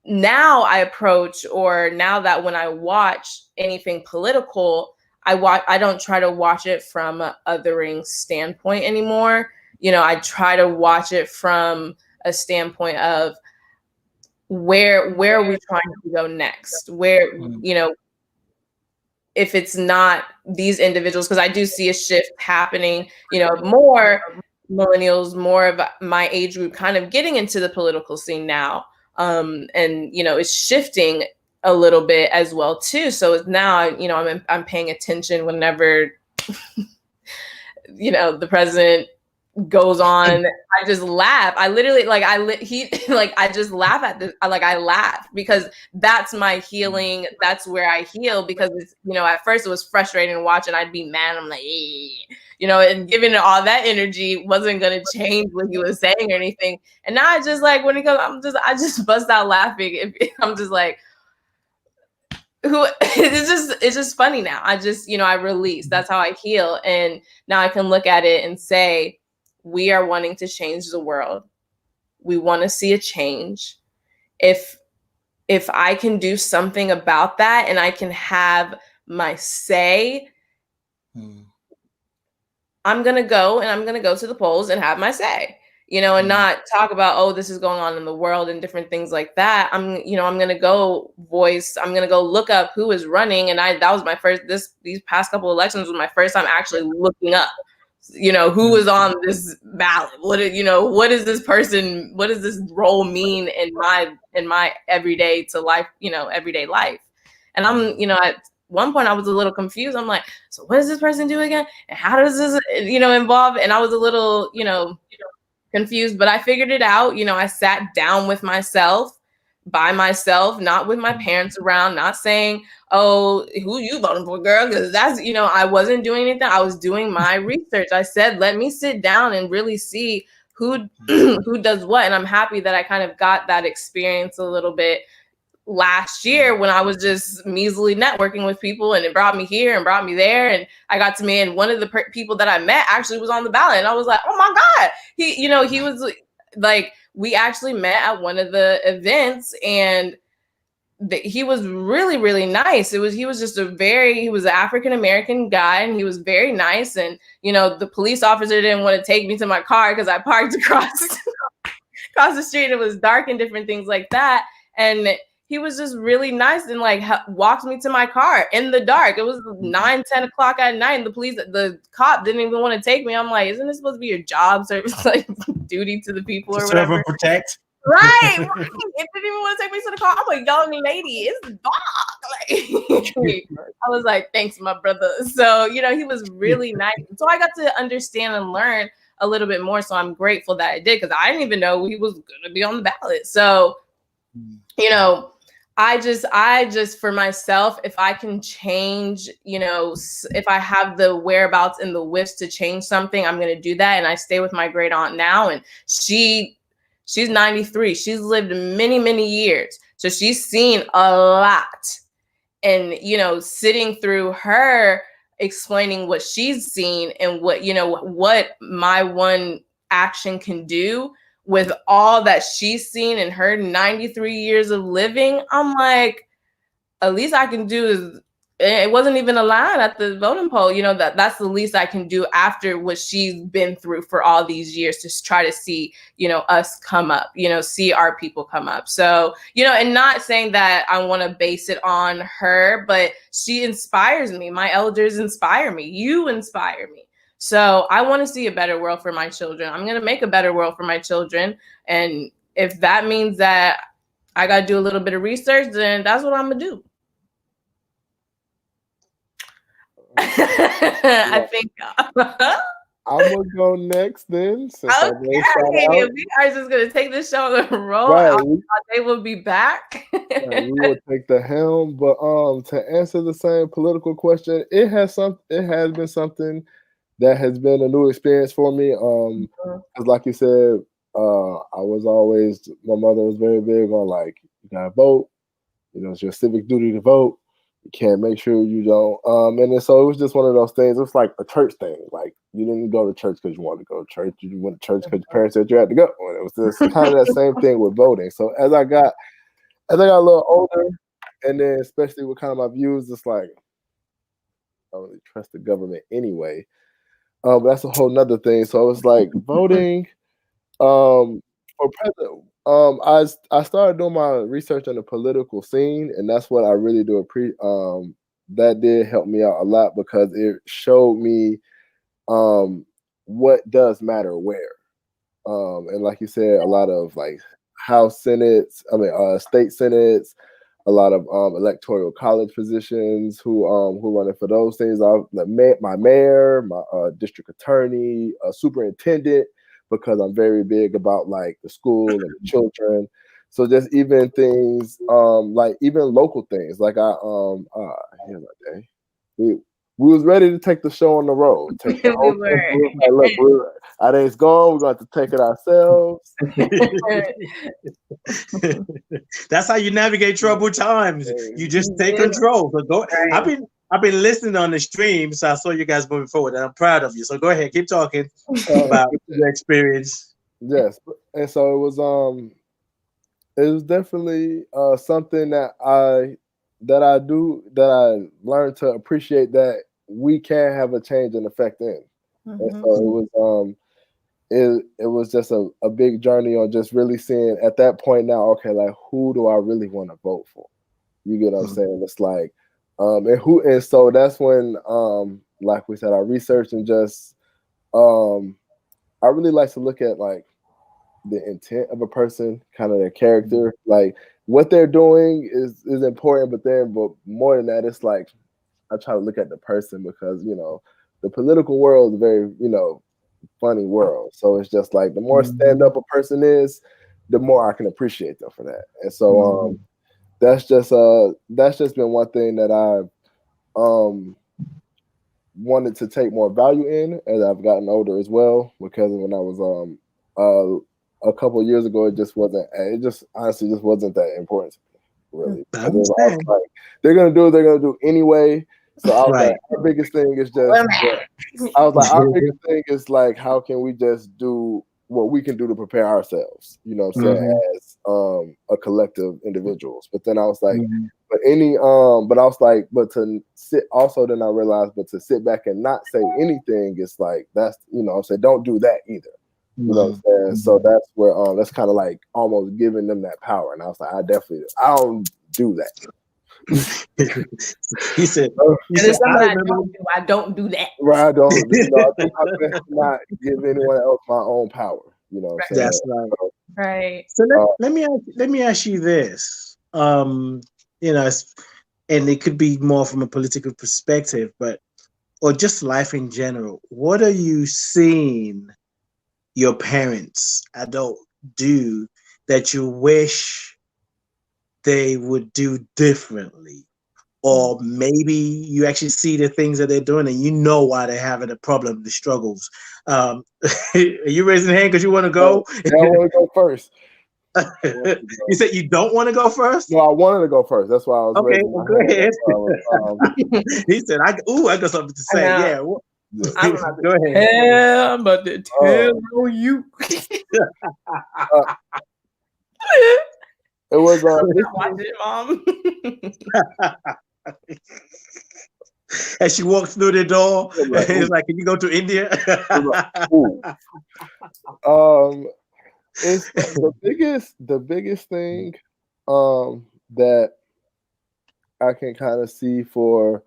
[SPEAKER 3] now I approach, or now that when I watch anything political, I don't try to watch it from an othering standpoint anymore. You know, I try to watch it from a standpoint of where are we trying to go next? Where, you know, if it's not these individuals, because I do see a shift happening, you know, more millennials, more of my age group kind of getting into the political scene now. And, you know, it's shifting a little bit as well too. So it's now, you know, I'm paying attention whenever, you know, the president goes on. I just laugh. I literally I just laugh at this. I laugh because that's my healing. That's where I heal, because it's, you know, at first it was frustrating watching. I'd be mad. I'm like, you know, and giving it all that energy wasn't going to change what he was saying or anything. And now I just like, when he goes, I just bust out laughing. I'm just like, it's just funny now. I just, you know, I release. That's how I heal. And now I can look at it and say, we are wanting to change the world. We want to see a change. If I can do something about that and I can have my say, I'm going to go to the polls and have my say, you know, and not talk about, oh, this is going on in the world and different things like that. I'm going to go I'm going to go look up who is running. And that was my first, these past couple elections was my first time actually looking up, you know, who is on this ballot? What is this person? What does this role mean in my everyday life? And I'm, you know, at one point I was a little confused. I'm like, so what does this person do again? And how does this, you know, involve? And I was a little, you know, confused, but I figured it out. You know, I sat down with myself, by myself, not with my parents around, not saying, oh, who you voting for, girl? Because that's, you know, I wasn't doing anything. I was doing my research. I said, let me sit down and really see who does what. And I'm happy that I kind of got that experience a little bit last year when I was just measly networking with people, and it brought me here and brought me there. And I got to meet, and one of the people that I met actually was on the ballot. And I was like, oh my God, he was like, we actually met at one of the events, and he was really, really nice. He was just he was an African-American guy, and he was very nice. And, you know, the police officer didn't want to take me to my car because I parked across the street. And it was dark and different things like that. And he was just really nice and like walked me to my car in the dark. It was 9-10 o'clock at night, and the cop didn't even want to take me. I'm like, isn't this supposed to be your job service, like duty to the people or whatever?
[SPEAKER 2] Serve and protect.
[SPEAKER 3] Right. It didn't even want to take me to the car. I'm a young lady. It's dark. Like, I was like, thanks, my brother. So, you know, he was really nice. So I got to understand and learn a little bit more. So I'm grateful that I did, because I didn't even know he was going to be on the ballot. So, you know, I just for myself, if I can change, you know, if I have the whereabouts and the wits to change something, I'm going to do that. And I stay with my great aunt now, and she's 93. She's lived many, many years. So she's seen a lot. And, you know, sitting through her explaining what she's seen and what, you know, what my one action can do with all that she's seen in her 93 years of living, I'm like, at least I can do is, it wasn't even a line at the voting poll, you know, that's the least I can do after what she's been through for all these years, to try to see, you know, us come up, you know, see our people come up. So, you know, and not saying that I want to base it on her, but she inspires me. My elders inspire me. You inspire me. So I want to see a better world for my children. I'm going to make a better world for my children. And if that means that I got to do a little bit of research, then that's what I'm going to do. I think
[SPEAKER 4] I'm gonna go next then. Since
[SPEAKER 3] okay, we are just gonna take this show on the road.
[SPEAKER 4] Right.
[SPEAKER 3] I thought they will be back.
[SPEAKER 4] We will take the helm. But to answer the same political question, it has been something that has been a new experience for me. Because like you said, I was always, my mother was very big on, like, you gotta vote. You know, it's your civic duty to vote. You can't make sure you don't. And then, so it was just one of those things. It was like a church thing. Like, you didn't go to church because you wanted to go to church. You went to church because your parents said you had to go. And it was just kind of that same thing with voting. So as I got a little older, and then especially with kind of my views, it's like, I don't really trust the government anyway. But that's a whole nother thing. So it's like voting for president. I started doing my research on the political scene, and that's what I really do that did help me out a lot, because it showed me what does matter where. And like you said, a lot of like state senates, a lot of electoral college positions who running for those things. My mayor, my district attorney, superintendent, because I'm very big about like the school and the children. So just even things like even local things. Like here's my day. We was ready to take the show on the road. Take the whole thing. Like, look, our day's gone. We're going to take it ourselves.
[SPEAKER 2] That's how you navigate troubled times. You just take control. So go. I've been listening on the stream, so I saw you guys moving forward, and I'm proud of you. So go ahead, keep talking about your experience.
[SPEAKER 4] Yes, and so it was definitely something that I learned to appreciate, that we can have a change and effect in. Mm-hmm. And so it was just a big journey on just really seeing at that point now, okay, like, who do I really want to vote for? You get what I'm saying? It's like, and so that's when, like we said, I researched and just, I really like to look at like the intent of a person, kind of their character, like what they're doing is important, but more than that, it's like, I try to look at the person, because, you know, the political world is a very, you know, funny world. So it's just like, the more stand up a person is, the more I can appreciate them for that. And so, that's just been one thing that I've wanted to take more value in as I've gotten older as well, because when I was a couple of years ago, it honestly wasn't that important to me, really. I was like, they're gonna do what they're gonna do anyway. So I was like, our biggest thing is our biggest thing is like, how can we just do what we can do to prepare ourselves, you know what I'm saying, as a collective individuals. But then I was like, then I realized, but to sit back and not say anything, it's like, that's, you know what I'm saying, don't do that either. You know what I'm saying? So that's where that's kind of like almost giving them that power. And I was like, I don't do that.
[SPEAKER 2] He said,
[SPEAKER 3] I don't do that.
[SPEAKER 4] Right, I don't. You know, I think I'm best to not give anyone else my own power. You know what I'm saying?
[SPEAKER 2] That's right.
[SPEAKER 3] Right.
[SPEAKER 2] So let me ask you this. You know, and it could be more from a political perspective, or just life in general. What are you seeing your parents, adult, do that you wish they would do differently? Or maybe you actually see the things that they're doing and you know why they're having a problem, the struggles. Are you raising your hand because you want to go?
[SPEAKER 4] I want to go first.
[SPEAKER 2] You said you don't want to go first?
[SPEAKER 4] No, I wanted to go first. That's why I was
[SPEAKER 2] okay.
[SPEAKER 4] raising
[SPEAKER 2] Well,
[SPEAKER 4] my
[SPEAKER 2] go
[SPEAKER 4] hand.
[SPEAKER 2] ahead. He said, "I got something to say." Yeah. Well,
[SPEAKER 3] I'm about
[SPEAKER 2] go
[SPEAKER 3] to
[SPEAKER 2] ahead.
[SPEAKER 3] tell, I'm about to tell you.
[SPEAKER 4] It was
[SPEAKER 3] Watch it, Mom.
[SPEAKER 2] As she walks through the door, it's like, "Can you go to India?"
[SPEAKER 4] It's the biggest thing that I can kind of see for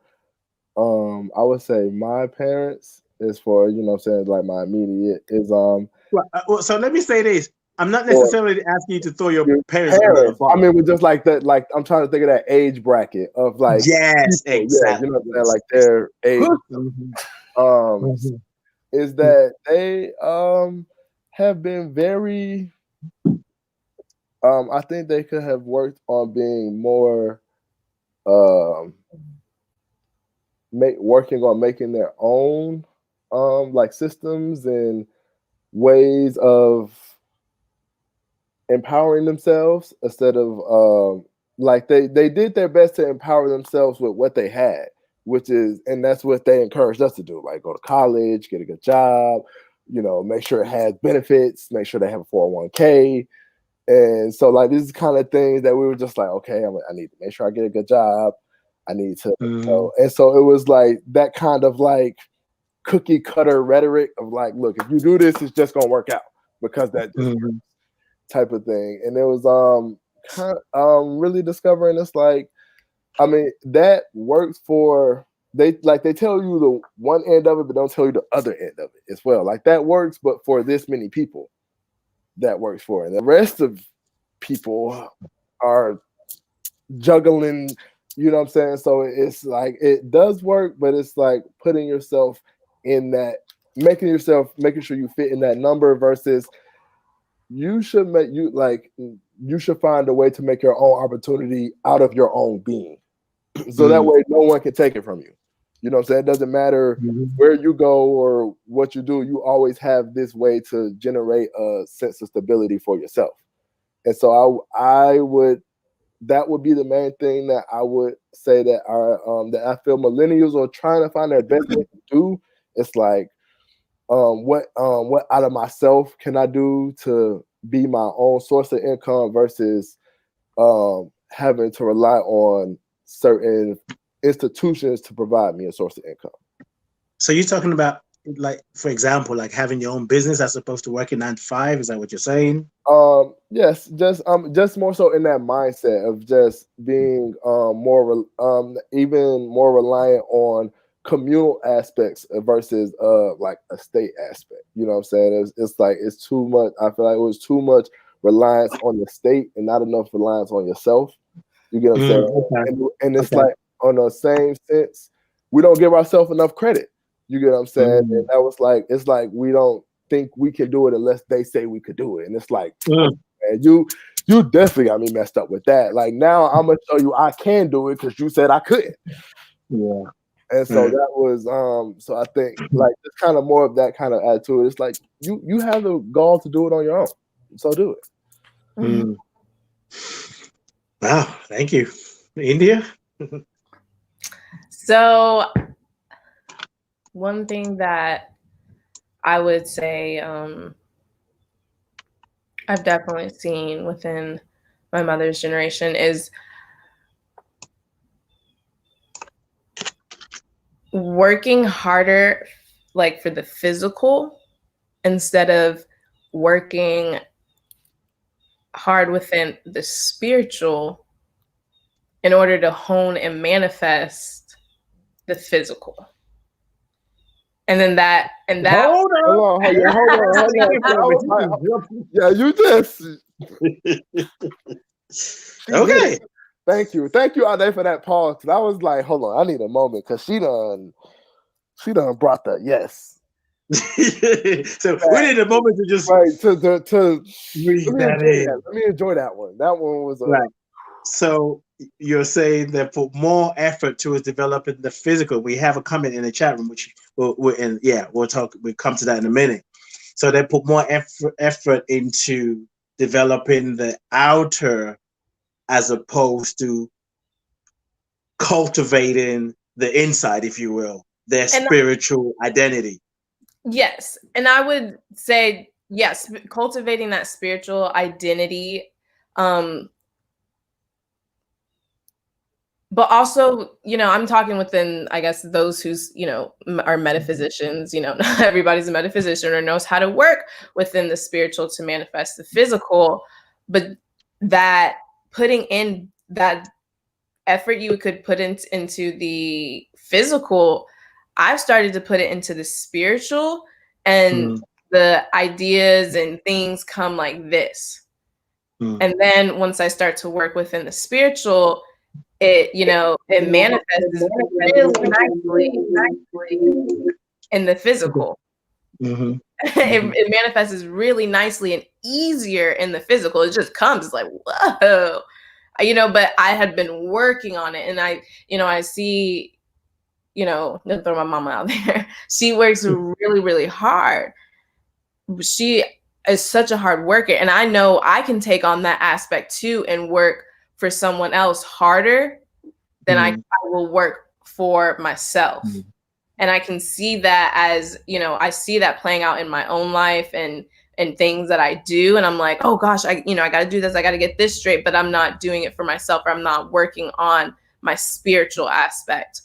[SPEAKER 4] I would say my parents is for, you know what I'm saying, like my immediate is
[SPEAKER 2] well, so let me say this. I'm not necessarily asking you to throw your parents under the bus.
[SPEAKER 4] I mean, with just like that, like I'm trying to think of that age bracket of like
[SPEAKER 2] yes,
[SPEAKER 4] people,
[SPEAKER 2] exactly.
[SPEAKER 4] Yeah, you know what I'm saying, like their age. Is that they have been very I think they could have worked on being more working on making their own like systems and ways of empowering themselves instead of like they did their best to empower themselves with what they had, and that's what they encouraged us to do, like go to college, get a good job, you know, make sure it has benefits, make sure they have a 401k. And so like these kind of things that we were just like, okay, I need to make sure I get a good job. I need to, you know, and so it was like that kind of like cookie cutter rhetoric of like, look, if you do this, it's just gonna work out because that just type of thing. And it was kind of really discovering it's like, I mean, that works for they tell you the one end of it, but don't tell you the other end of it as well. Like that works, but for this many people, that works for it. The rest of people are juggling, you know what I'm saying? So it's like it does work, but it's like putting yourself in that, making sure you fit in that number versus you should find a way to make your own opportunity out of your own being. So that way no one can take it from you. You know what I'm saying? It doesn't matter where you go or what you do, you always have this way to generate a sense of stability for yourself. And so that would be the main thing that I would say that that I feel millennials are trying to find their best way to do. It's like, what out of myself can I do to be my own source of income versus having to rely on certain institutions to provide me a source of income.
[SPEAKER 2] So you're talking about, like, for example, like having your own business as opposed to working 9 to 5. Is that what you're saying?
[SPEAKER 4] Yes, just more so in that mindset of just being even more reliant on communal aspects versus like a state aspect. You know what I'm saying? It's like it's too much. I feel like it was too much reliance on the state and not enough reliance on yourself. You get what I'm saying? Okay. And it's like on the same sense, we don't give ourselves enough credit. You get what I'm saying? And that was like, it's like we don't think we can do it unless they say we could do it. And it's like, man, you definitely got me messed up with that. Like now I'm gonna show you I can do it because you said I couldn't. Yeah. And so that was so I think like it's kind of more of that kind of attitude. It's like you have the gall to do it on your own. So do it.
[SPEAKER 2] Wow, thank you. India?
[SPEAKER 3] So one thing that I would say I've definitely seen within my mother's generation is working harder, like for the physical, instead of working hard within the spiritual in order to hone and manifest the physical. And then that
[SPEAKER 4] hold on. Yeah, you just
[SPEAKER 2] okay.
[SPEAKER 4] Thank you, Ade, for that pause. Cause I was like, hold on, I need a moment because she done brought the yes.
[SPEAKER 2] So we need a moment to just
[SPEAKER 4] right to
[SPEAKER 2] breathe that in.
[SPEAKER 4] Let me enjoy that one. That one was
[SPEAKER 2] right. So you're saying that put more effort towards developing the physical. We have a comment in the chat room, which we'll talk. We'll come to that in a minute. So they put more effort into developing the outer as opposed to cultivating the inside, if you will, their spiritual identity.
[SPEAKER 3] Yes. And I would say, yes, cultivating that spiritual identity. But also, I'm talking within, I guess, those who's, are metaphysicians. Not everybody's a metaphysician or knows how to work within the spiritual to manifest the physical. But that putting in that effort you could put into the physical, I've started to put it into the spiritual, and the ideas and things come like this. And then once I start to work within the spiritual, it manifests really nicely in the physical. It manifests really nicely and easier in the physical. It just comes. It's like, whoa, but I had been working on it, and I see, don't throw my mama out there. She works really, really hard. She is such a hard worker, and I know I can take on that aspect too and work for someone else harder than I will work for myself. And I can see that as, I see that playing out in my own life and things that I do. And I'm like, oh gosh, I got to do this. I got to get this straight, but I'm not doing it for myself, or I'm not working on my spiritual aspect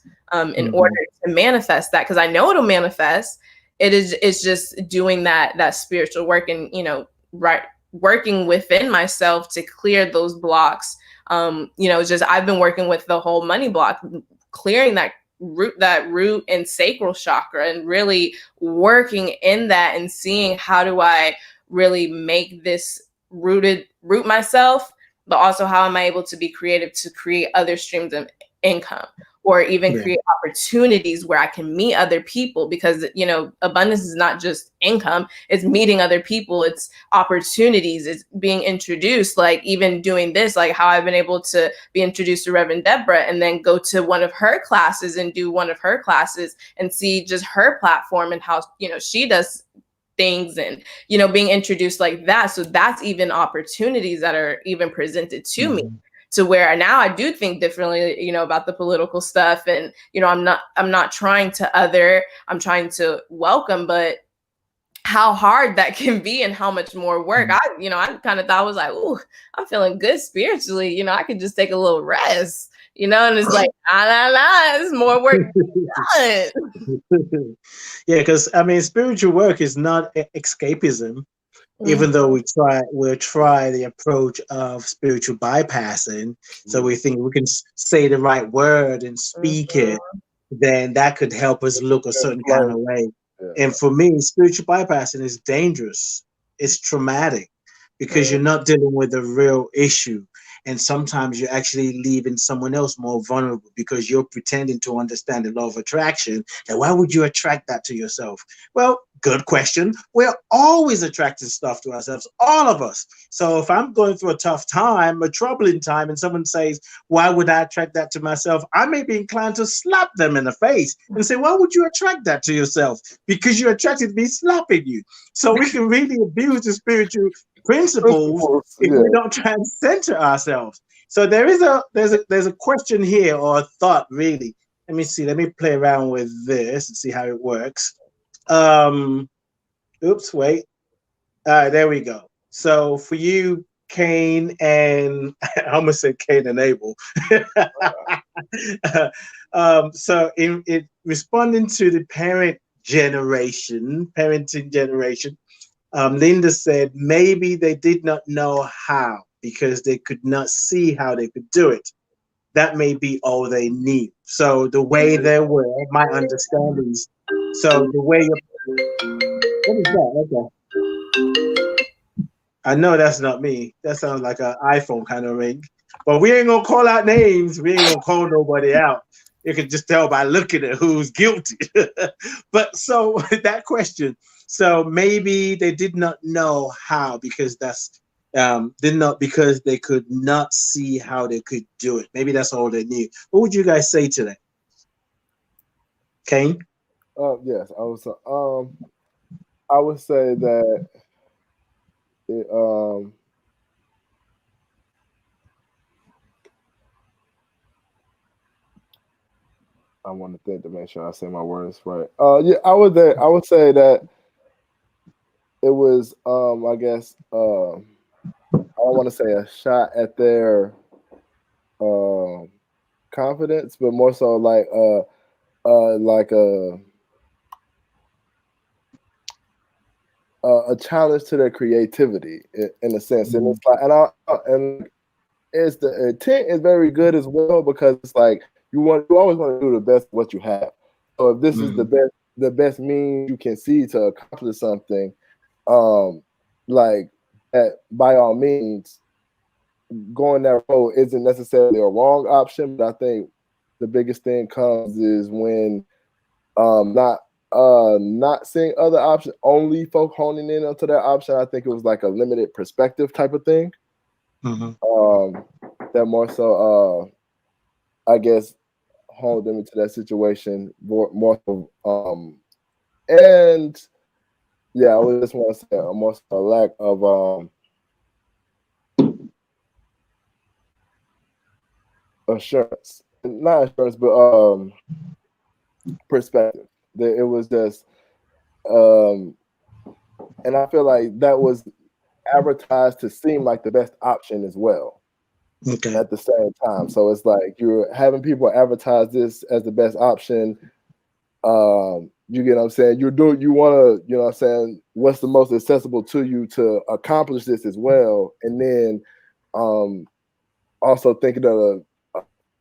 [SPEAKER 3] in order to manifest that. Cause I know it'll manifest. It's just doing that spiritual work and, working within myself to clear those blocks. I've been working with the whole money block, clearing that root and sacral chakra, and really working in that and seeing how do I really make this root myself, but also how am I able to be creative to create other streams of income, or even create opportunities where I can meet other people, because, abundance is not just income, it's meeting other people, it's opportunities, it's being introduced, like even doing this, like how I've been able to be introduced to Reverend Deborah and then go to one of her classes and do one of her classes and see just her platform and how, she does things and, being introduced like that. So that's even opportunities that are even presented to me. To where now I do think differently, about the political stuff, and I'm not trying to I'm trying to welcome, but how hard that can be and how much more work. I kind of thought I was like, ooh, I'm feeling good spiritually. I could just take a little rest, and it's like, nah, it's more work done.
[SPEAKER 2] Yeah, because spiritual work is not escapism. Even though we'll try the approach of spiritual bypassing, so we think we can say the right word and speak it, then that could help us look a certain kind of way. And for me, spiritual bypassing is dangerous. It's traumatic because you're not dealing with a real issue. And sometimes you're actually leaving someone else more vulnerable because you're pretending to understand the law of attraction. And why would you attract that to yourself? Well, good question. We're always attracting stuff to ourselves, all of us. So if I'm going through a tough time, a troubling time, and someone says, why would I attract that to myself? I may be inclined to slap them in the face and say, why would you attract that to yourself? Because you're attracted to me slapping you. So we can really abuse the spiritual principles if we don't try and center ourselves. So there's a question here, or a thought really. Let me see. Let me play around with this and see how it works. Oops, wait. All right, there we go. So for you, Cain and I almost said Cain and Abel. So in responding to the parenting generation, Linda said maybe they did not know how because they could not see how they could do it. That may be all they knew. So the way they were, my understandings. So the way what is that? Okay. I know that's not me. That sounds like an iPhone kind of ring. But we ain't gonna call out names. We ain't gonna call nobody out. You can just tell by looking at who's guilty. But so that question, so maybe they did not know how, because that's because they could not see how they could do it. Maybe that's all they knew. What would you guys say to that? Kane?
[SPEAKER 4] Yes, I would say that it, I want to think to make sure I say my words right. Yeah, I would say that it was I guess I don't want to say a shot at their confidence, but more so like a challenge to their creativity in a sense. And it's like, and it's the intent is very good as well, because it's like you always want to do the best of what you have. So if this is the best means you can see to accomplish something, like that, by all means, going that road isn't necessarily a wrong option. But I think the biggest thing comes is when not seeing other options, only folk honing in onto that option. I think it was like a limited perspective type of thing. That more so, I guess, honed them into that situation more so, and yeah, I would just want to say more so a lack of assurance, not assurance, but perspective. That it was just, and I feel like that was advertised to seem like the best option as well.
[SPEAKER 2] Okay.
[SPEAKER 4] At the same time, so it's like you're having people advertise this as the best option. You get what I'm saying? You want to, you know what I'm saying, what's the most accessible to you to accomplish this as well, and then also thinking of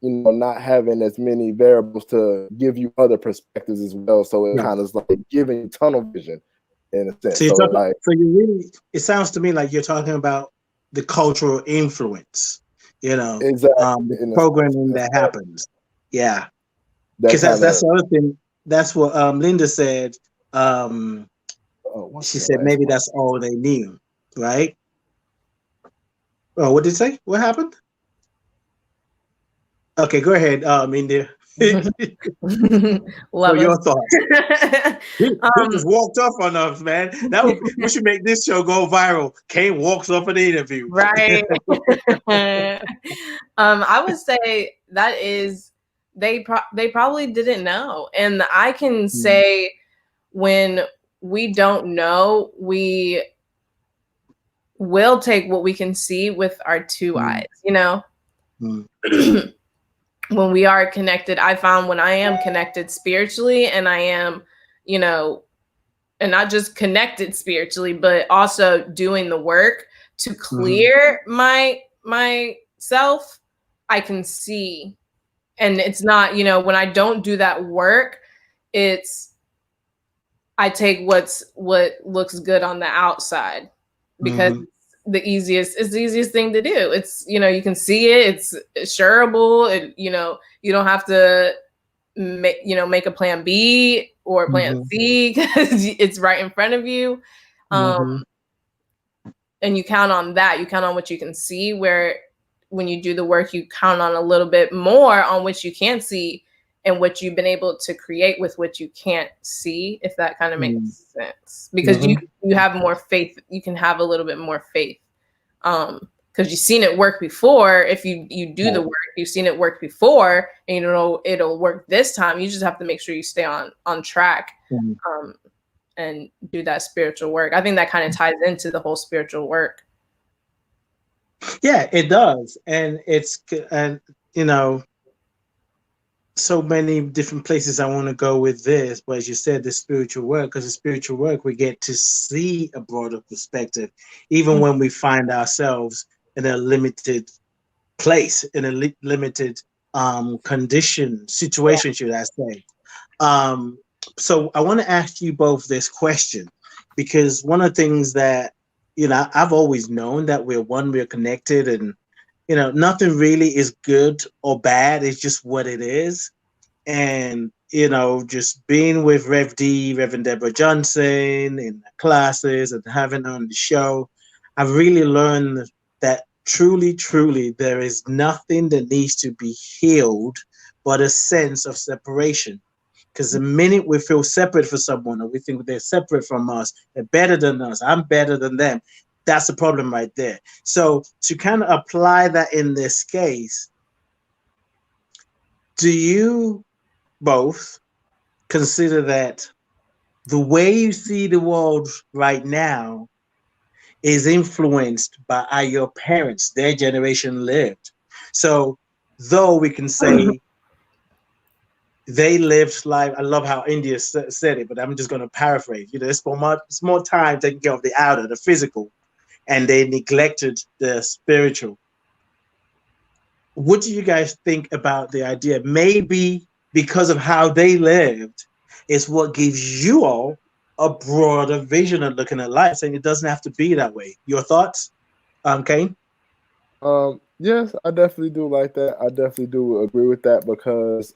[SPEAKER 4] not having as many variables to give you other perspectives as well. So it kind of is like giving you tunnel vision in a sense.
[SPEAKER 2] It sounds to me like you're talking about the cultural influence, exactly, the programming that happens. Yeah, because that's the other thing. That's what Linda said. She said maybe that's all they knew, right? Oh, what did it say? What happened? Okay, go ahead, India.
[SPEAKER 3] Love
[SPEAKER 2] your thoughts. He just walked off on us, man. We should make this show go viral. Kane walks off an interview.
[SPEAKER 3] Right. I would say that is they probably didn't know, and I can say when we don't know, we will take what we can see with our two eyes. When we are connected, I found when I am connected spiritually, and I am, and not just connected spiritually, but also doing the work to clear myself, I can see. And it's not, when I don't do that work, I take what looks good on the outside, because it's the easiest thing to do. It's, you can see it, it's shareable. You don't have to make a plan B or plan C, because it's right in front of you. And you count on that. You count on what you can see, where when you do the work, you count on a little bit more on what you can't see and what you've been able to create with what you can't see, if that kind of makes sense. Because you have more faith. You can have a little bit more faith. Because you've seen it work before. If you do the work, you've seen it work before, and it'll work this time. You just have to make sure you stay on track, and do that spiritual work. I think that kind of ties into the whole spiritual work.
[SPEAKER 2] Yeah, it does. And so many different places I want to go with this, but as you said, the spiritual work, because the spiritual work, we get to see a broader perspective, even when we find ourselves in a limited place, in a limited situation, should I say. So I want to ask you both this question, because one of the things that, I've always known that we're connected, and, nothing really is good or bad. It's just what it is. and just being with Reverend Deborah Johnson in the classes and having her on the show, I've really learned that truly, there is nothing that needs to be healed but a sense of separation. Because the minute we feel separate from someone, or we think they're separate from us, they're better than us, I'm better than them, that's the problem right there. So to kind of apply that in this case, do you both consider that the way you see the world right now is influenced by how your parents, their generation, lived? So though we can say they lived life, I love how India said it, but I'm just going to paraphrase. It's more time taking care of the outer, the physical, and they neglected the spiritual. What do you guys think about the idea? Maybe because of how they lived, is what gives you all a broader vision of looking at life, saying it doesn't have to be that way. Your thoughts, Kane?
[SPEAKER 4] Yes, I definitely do like that. I definitely do agree with that because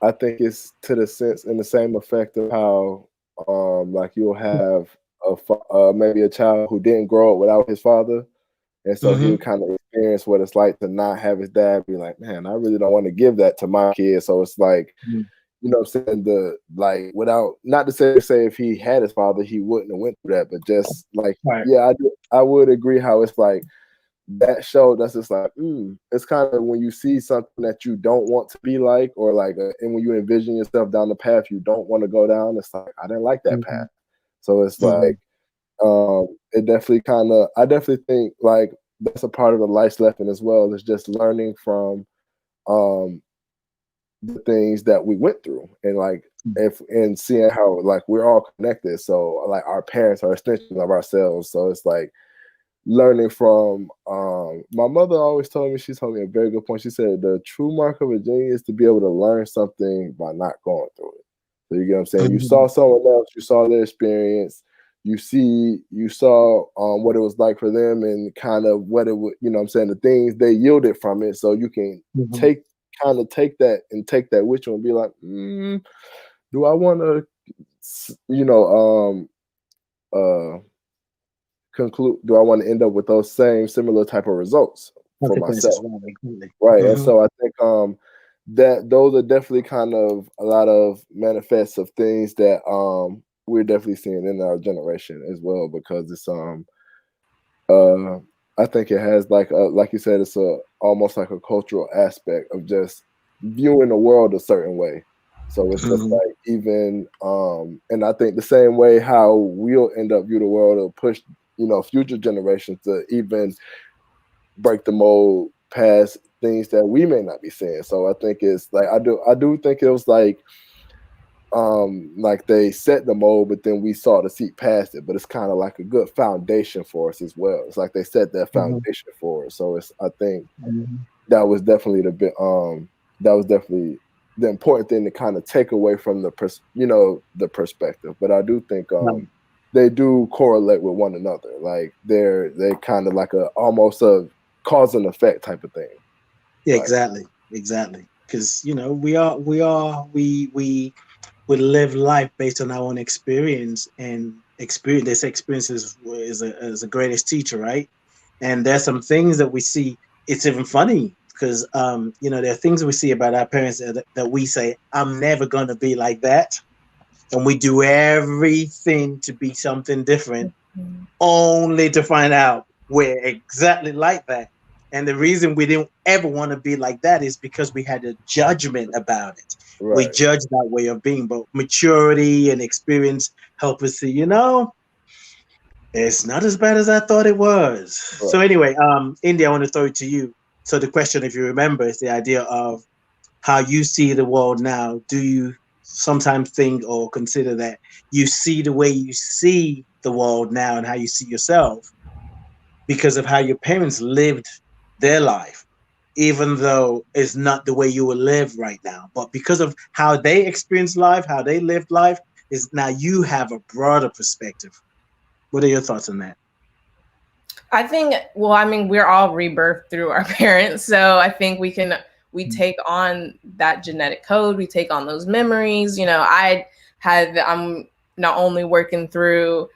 [SPEAKER 4] I think it's to the sense in the same effect of how like you'll have maybe a child who didn't grow up without his father. And so he would kind of experience what it's like to not have his dad, be like, man, I really don't want to give that to my kid. So it's like, you know what I'm saying? Without, not to say if he had his father, he wouldn't have went through that, but just like, yeah, I would agree how it's like that show that's just like, it's kind of when you see something that you don't want to be like, or like, and when you envision yourself down the path you don't want to go down, it's like, I didn't like that path. So it's like, it definitely I definitely think like that's a part of the life lesson as well, is just learning from the things that we went through, and like and seeing how like we're all connected. So like our parents are extensions of ourselves. So it's like learning from my mother always told me a very good point. She said the true mark of a genius is to be able to learn something by not going through it. So you get what I'm saying? You saw someone else, you saw their experience, you saw what it was like for them, and kind of what it would, you know what I'm saying, the things they yielded from it. So you can take that and take that with you and be like, do I want to, conclude, do I want to end up with those similar type of results for myself? Right. And so I think that those are definitely kind of a lot of manifests of things that we're definitely seeing in our generation as well, because it's I think it has like you said, it's almost like a cultural aspect of just viewing the world a certain way. So it's just like even and I think the same way how we'll end up view the world will push future generations to even break the mold past things that we may not be seeing. So I think it's like I do think it was like they set the mold, but then we saw to see past it. But it's kind of like a good foundation for us as well. It's like they set that foundation for us. So I think that was definitely the important thing to kind of take away from the perspective. But I do think they do correlate with one another. Like they're kind of like almost a cause and effect type of thing.
[SPEAKER 2] Yeah, exactly. Because we live life based on our own experience, and this experience is a greatest teacher, right? And there's some things that we see. It's even funny because there are things we see about our parents that we say, I'm never gonna be like that, and we do everything to be something different, only to find out we're exactly like that. And the reason we didn't ever want to be like that is because we had a judgment about it. Right. We judged that way of being, but maturity and experience help us see, it's not as bad as I thought it was. Right. So anyway, India, I want to throw it to you. So the question, if you remember, is the idea of how you see the world now. Do you sometimes think or consider that you see the way you see the world now and how you see yourself because of how your parents lived their life, even though it's not the way you will live right now, but because of how they experienced life, how they lived life, is now you have a broader perspective. What are your thoughts on that?
[SPEAKER 3] I think, we're all rebirthed through our parents. So I think we can we take on that genetic code, we take on those memories. You know, I'm not only working through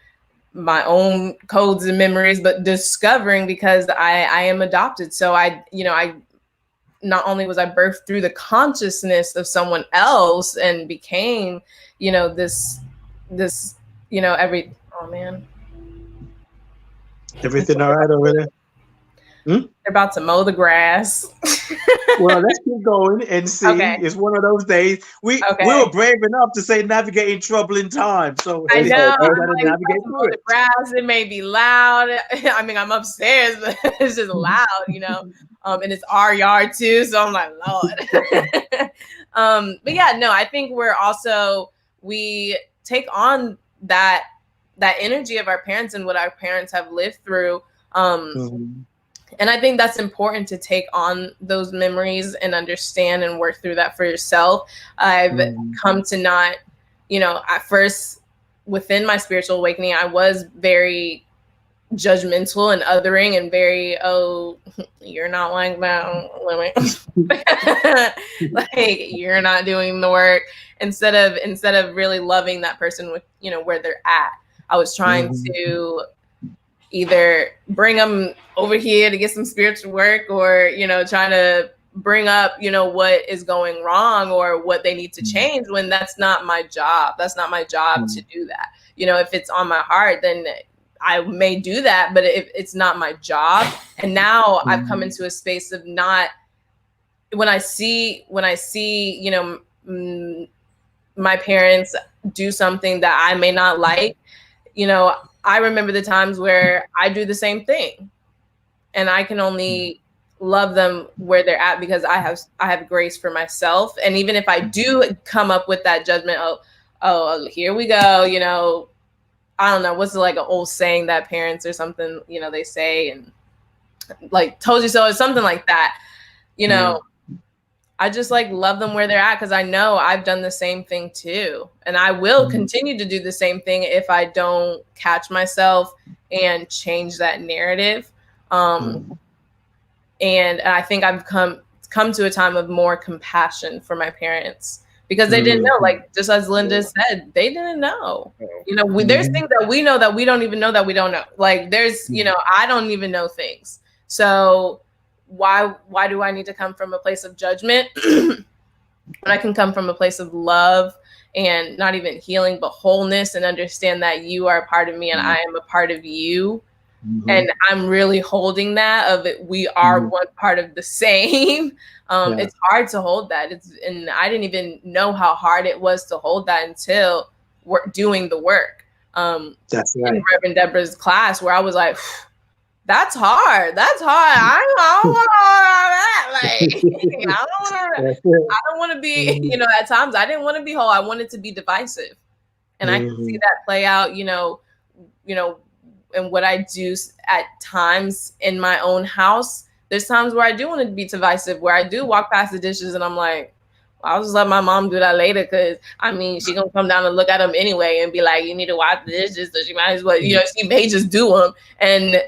[SPEAKER 3] my own codes and memories, but discovering, because I am adopted. So I not only was I birthed through the consciousness of someone else and became, you know, this, you know, oh man.
[SPEAKER 2] Everything all right over there?
[SPEAKER 3] They're about to mow the grass.
[SPEAKER 2] Well, let's keep going and see.
[SPEAKER 3] Okay.
[SPEAKER 2] It's one of those days. We were brave enough to say navigating troubled times. So
[SPEAKER 3] I know.
[SPEAKER 2] we
[SPEAKER 3] I'm
[SPEAKER 2] gotta
[SPEAKER 3] like,
[SPEAKER 2] navigate
[SPEAKER 3] mow
[SPEAKER 2] through
[SPEAKER 3] the
[SPEAKER 2] it.
[SPEAKER 3] grass. It may be loud. I mean, I'm upstairs, but it's just loud, you know. And it's our yard too, so I'm like, Lord. But yeah, no, I think we take on that energy of our parents and what our parents have lived through. And I think that's important, to take on those memories and understand and work through that for yourself. I've come to not, you know, at first within my spiritual awakening, I was very judgmental and othering and very, oh, you're not like that, like you're not doing the work, instead of really loving that person with, you know, where they're at. I was trying to either bring them over here to get some spiritual work, or, you know, trying to bring up, you know, what is going wrong or what they need to change, when that's not my job. That's not my job to do that. You know, if it's on my heart, then I may do that, but if it's not my job. And now I've come into a space of not, when I see, you know, my parents do something that I may not like, you know, I remember the times where I do the same thing, and I can only love them where they're at because I have grace for myself. And even if I do come up with that judgment, oh, here we go, you know, I don't know, what's like an old saying that parents or something, you know, they say, and like, told you so, or something like that, you know. I just like love them where they're at, because I know I've done the same thing too. And I will continue to do the same thing if I don't catch myself and change that narrative. And I think I've come to a time of more compassion for my parents, because they didn't know, like, just as Linda said, they didn't know. You know, there's things that we know that we don't even know that we don't know. Like, there's, you know, I don't even know things. So why do I need to come from a place of judgment when I can come from a place of love, and not even healing, but wholeness, and understand that you are a part of me and I am a part of you. And I'm really holding that of it. We are one part of the same. It's hard to hold that. And I didn't even know how hard it was to hold that until we're doing the work.
[SPEAKER 2] That's right.
[SPEAKER 3] In Reverend Deborah's class, where I was like, that's hard. I don't want all that. Like, I don't want to be, you know, at times I didn't want to be whole. I wanted to be divisive. And I can see that play out, you know, and what I do at times in my own house. There's times where I do want to be divisive, where I do walk past the dishes and I'm like, I'll just let my mom do that later, because I mean, she gonna come down and look at them anyway and be like, you need to wash the dishes, so she might as well, you know, she may just do them. And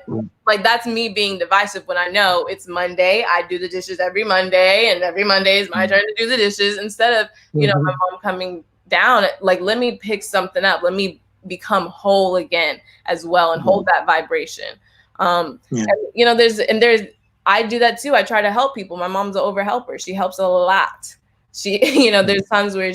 [SPEAKER 3] like, that's me being divisive, when I know it's Monday. I do the dishes every Monday, and every Monday is my turn to do the dishes, instead of, you know, my mom coming down, like, let me pick something up. Let me become whole again as well, and hold that vibration. And, you know, I do that too. I try to help people. My mom's an over helper. She helps a lot. She, you know, there's times where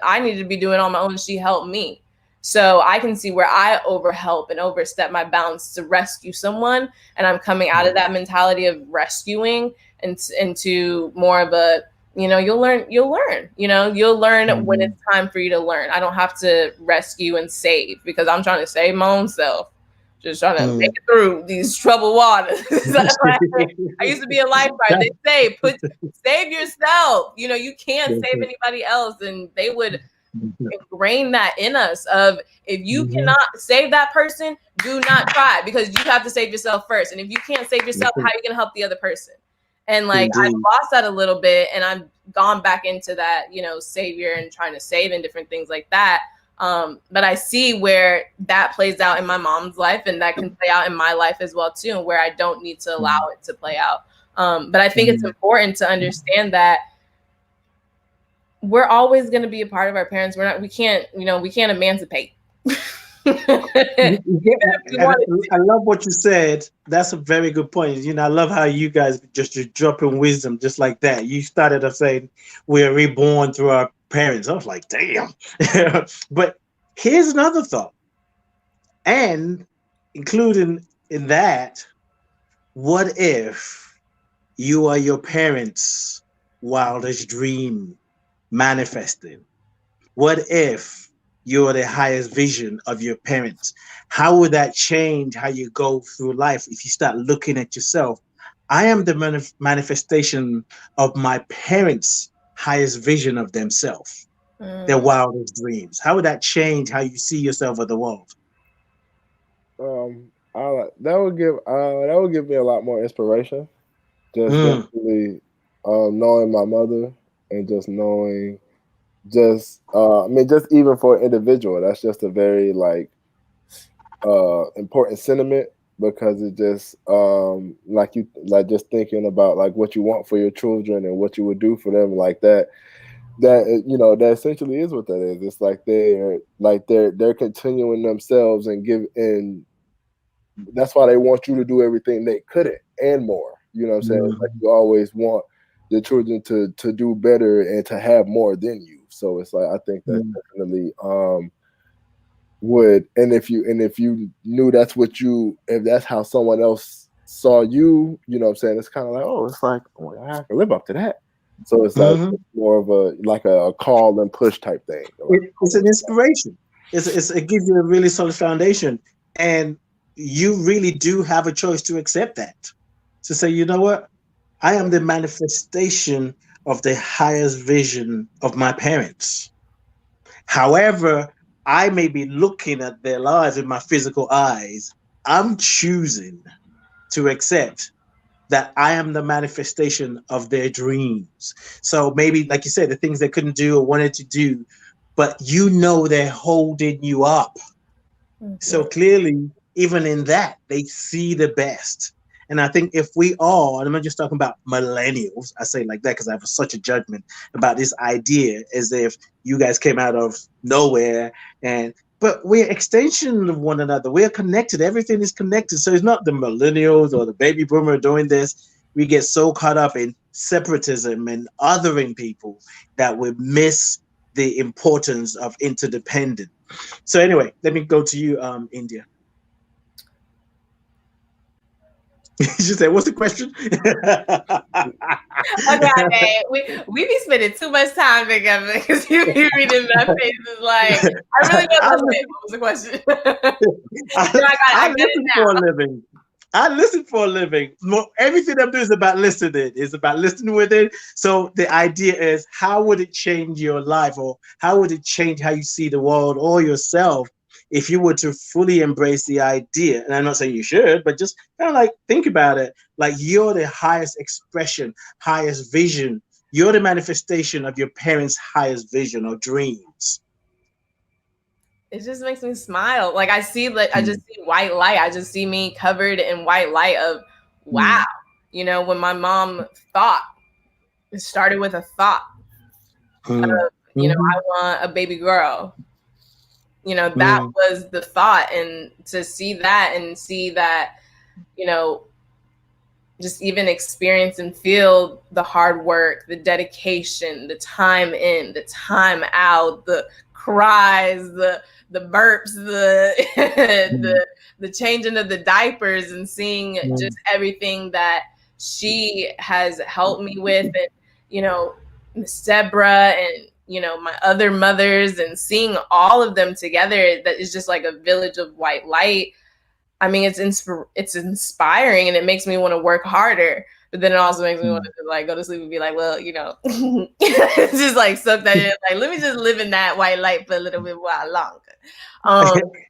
[SPEAKER 3] I needed to be doing it on my own. She helped me. So I can see where I overhelp and overstep my bounds to rescue someone. And I'm coming out of that mentality of rescuing and into more of a, you know, you'll learn, you know, you'll learn when it's time for you to learn. I don't have to rescue and save, because I'm trying to save my own self. Just trying to make it through these troubled waters. I used to be a lifeguard. They say, save yourself. You know, you can't save anybody else. And they would ingrain that in us of, if you cannot save that person, do not try, because you have to save yourself first. And if you can't save yourself, how are you going to help the other person? And like, I've lost that a little bit, and I've gone back into that, you know, savior and trying to save and different things like that. But I see where that plays out in my mom's life, and that can play out in my life as well too, and where I don't need to allow it to play out. But I think it's important to understand that we're always going to be a part of our parents. We can't emancipate.
[SPEAKER 2] I love what you said. That's a very good point. You know, I love how you guys just dropping wisdom just like that. You started off saying we're reborn through our parents. I was like, damn. But here's another thought, and including in that, what if you are your parents' wildest dream manifesting? What if you're the highest vision of your parents? How would that change how you go through life if you start looking at yourself? I am the manifestation of my parents' highest vision of themselves, their wildest dreams. How would that change how you see yourself or the world?
[SPEAKER 4] That would give me a lot more inspiration. Just definitely knowing my mother and just knowing. Just just even for an individual, that's just a very important sentiment, because it just just thinking about like what you want for your children and what you would do for them, like that that essentially is what that is. It's like they're continuing themselves and that's why they want you to do everything they couldn't and more. You know what I'm saying? Like you always want your children to do better and to have more than you. So it's like I think that definitely would, and if you knew if that's how someone else saw you, you know what I'm saying, it's kind of like, it's like, oh, I have to live up to that. So it's like more of a call and push type thing.
[SPEAKER 2] It's an inspiration. It gives you a really solid foundation, and you really do have a choice to accept that, to say, you know what, I am the manifestation of the highest vision of my parents. However, I may be looking at their lives with my physical eyes. I'm choosing to accept that I am the manifestation of their dreams. So maybe, like you said, the things they couldn't do or wanted to do, but they're holding you up. So clearly, even in that, they see the best. And I think if we are, and I'm not just talking about millennials, I say like that because I have such a judgment about this idea as if you guys came out of nowhere, but we're extension of one another. We're connected. Everything is connected. So it's not the millennials or the baby boomer doing this. We get so caught up in separatism and othering people that we miss the importance of interdependence. So anyway, let me go to you, India. She said, "What's the question?"
[SPEAKER 3] Okay. We be spending too much time together because you be reading my faces like I really don't know what was the question.
[SPEAKER 2] I listen for a living. I listen for a living. Everything I'm doing is about listening. It's about listening with it. So the idea is, how would it change your life, or how would it change how you see the world or yourself if you were to fully embrace the idea? And I'm not saying you should, but just kind of like think about it. Like you're the highest expression, highest vision. You're the manifestation of your parents' highest vision or dreams.
[SPEAKER 3] It just makes me smile. Like I just see white light. I just see me covered in white light of wow. When my mom thought, it started with a thought of, I want a baby girl. That was the thought. And to see that just even experience and feel the hard work, the dedication, the time in, the time out, the cries, the burps, the changing of the diapers, and seeing just everything that she has helped me with, and Miss Deborah and my other mothers, and seeing all of them together, that is just like a village of white light. I mean, it's inspiring, and it makes me want to work harder. But then it also makes me want to like go to sleep and be like, well, it's just like suck that in. Like, let me just live in that white light for a little bit while longer.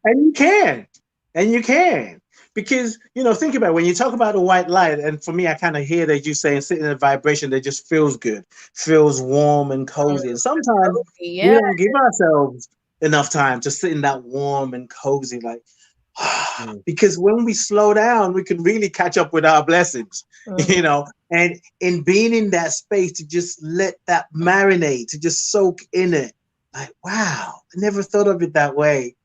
[SPEAKER 2] And you can, because think about it, when you talk about the white light, and for me, I kind of hear that you saying sitting in a vibration that just feels good, feels warm and cozy. And sometimes we don't give ourselves enough time to sit in that warm and cozy, like Because when we slow down, we can really catch up with our blessings, you know. And in being in that space, to just let that marinate, to just soak in it, like, wow, I never thought of it that way.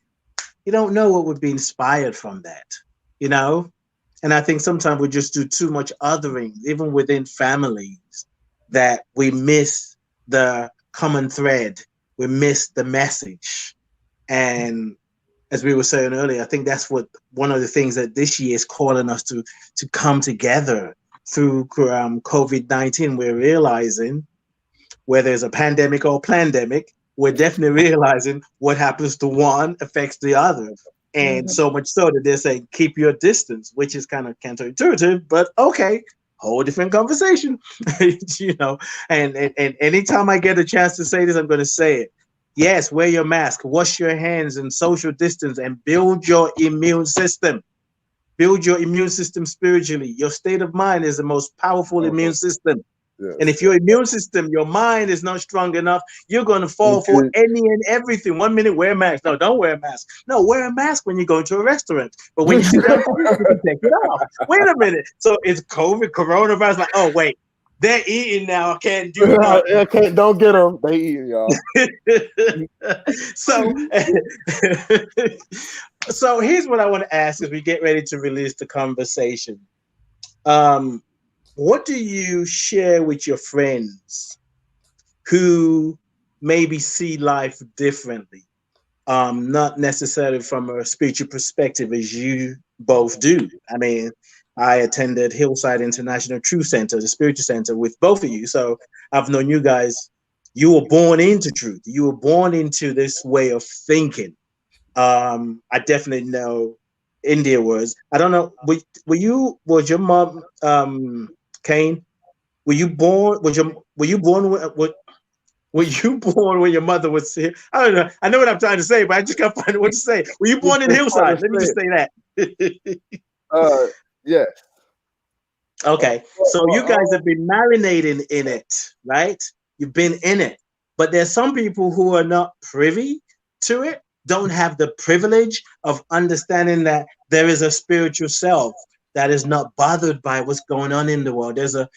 [SPEAKER 2] You don't know what would be inspired from that, you know. And I think sometimes we just do too much othering, even within families, that we miss the common thread, we miss the message. And as we were saying earlier, I think that's what one of the things that this year is calling us to come together through COVID-19. We're realizing whether there's a pandemic or pandemic, we're definitely realizing what happens to one affects the other. And so much so that they're saying, keep your distance, which is kind of counterintuitive, but okay, whole different conversation, you know. And anytime I get a chance to say this, I'm going to say it. Yes, wear your mask, wash your hands, and social distance, and build your immune system. Build your immune system spiritually. Your state of mind is the most powerful immune system. Yes. And if your immune system, your mind is not strong enough, you're going to fall for any and everything. 1 minute, wear a mask. No, don't wear a mask. No, wear a mask when you go to a restaurant. But when you sit down, you can take it off. Wait a minute. So it's COVID, coronavirus. Like, oh, wait. They're eating now. I can't do it.
[SPEAKER 4] Don't get them. They eating, y'all.
[SPEAKER 2] So here's what I want to ask as we get ready to release the conversation. What do you share with your friends who maybe see life differently? Not necessarily from a spiritual perspective as you both do. I mean, I attended Hillside International Truth Center, the spiritual center, with both of you. So I've known you guys. You were born into truth. You were born into this way of thinking. I definitely know India was. I don't know. Was your mom, Kane? Were you born? Were you born when your mother was here? I don't know. I know what I'm trying to say, but I just can't find what to say. Were you born in Hillside? Let me just say that.
[SPEAKER 4] Yeah.
[SPEAKER 2] Okay. So you guys have been marinating in it, right? You've been in it. But there's some people who are not privy to it, don't have the privilege of understanding that there is a spiritual self that is not bothered by what's going on in the world. There's a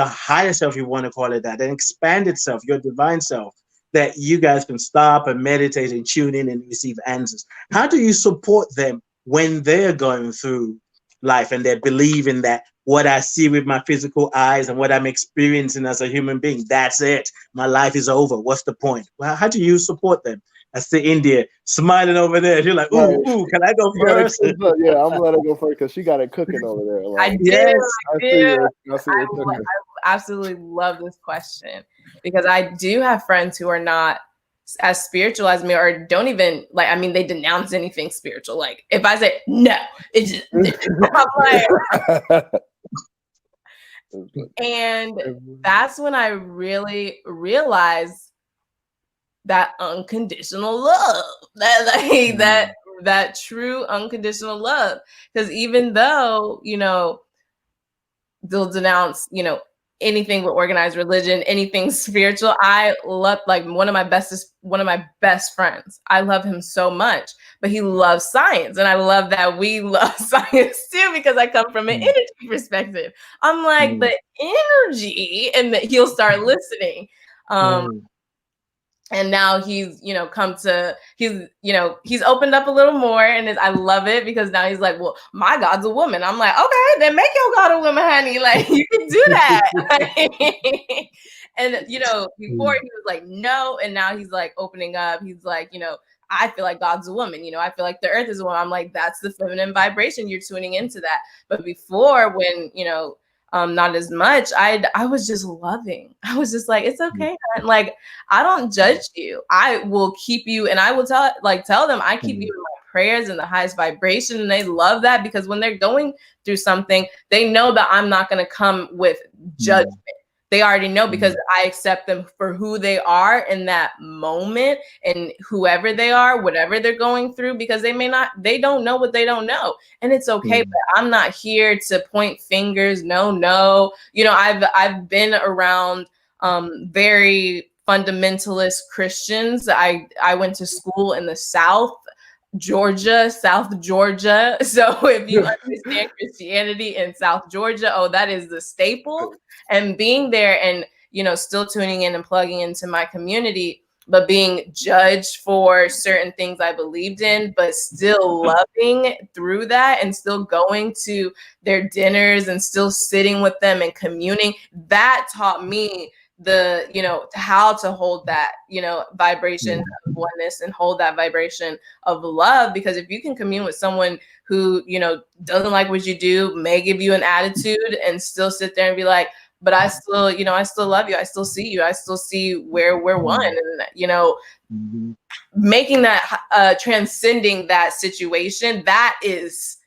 [SPEAKER 2] higher self, you want to call it that, an expanded self, your divine self, that you guys can stop and meditate and tune in and receive answers. How do you support them when they're going through life and they're believing that what I see with my physical eyes and what I'm experiencing as a human being, that's it. My life is over. What's the point? Well, how do you support them? I see India smiling over there. You're like, ooh, can I go first?
[SPEAKER 4] Yeah, I'm gonna let her go first because she got it cooking over there.
[SPEAKER 3] Like, I absolutely love this question because I do have friends who are not as spiritual as me or don't even like, I mean, they denounce anything spiritual. Like if I say no, it's just I'm like, and that's when I really realized that unconditional love, that true unconditional love. Because even though, you know, they'll denounce, you know, anything with organized religion, anything spiritual, I love, like one of my best friends. I love him so much, but he loves science. And I love that we love science too, because I come from an energy perspective. I'm like the energy, and that he'll start listening. And now he's, you know, he's opened up a little more, and I love it because now he's like, well, my God's a woman. I'm like, okay, then make your God a woman, honey. Like you can do that. And you know, before he was like, no, and now he's like opening up. He's like, you know, I feel like God's a woman. You know, I feel like the earth is a woman. I'm like, that's the feminine vibration. You're tuning into that. But before, when, you know, not as much, I was just loving. I was just like, it's okay. Like, I don't judge you. I will keep you, and I will tell them I keep you in my prayers in the highest vibration. And they love that because when they're going through something, they know that I'm not going to come with judgment. They already know because I accept them for who they are in that moment, and whoever they are, whatever they're going through, because they don't know what they don't know. And it's okay, but I'm not here to point fingers. No. You know, I've been around very fundamentalist Christians. I went to school in the South Georgia, South Georgia. So if you understand Christianity in South Georgia, oh, that is the staple. And being there and, you know, still tuning in and plugging into my community, but being judged for certain things I believed in, but still loving through that and still going to their dinners and still sitting with them and communing, that taught me the, you know, how to hold that, you know, vibration of oneness and hold that vibration of love. Because if you can commune with someone who, you know, doesn't like what you do, may give you an attitude, and still sit there and be like, but I still, you know, I still love you. I still see you. I still see where we're one. And, you know, making that, transcending that situation, that is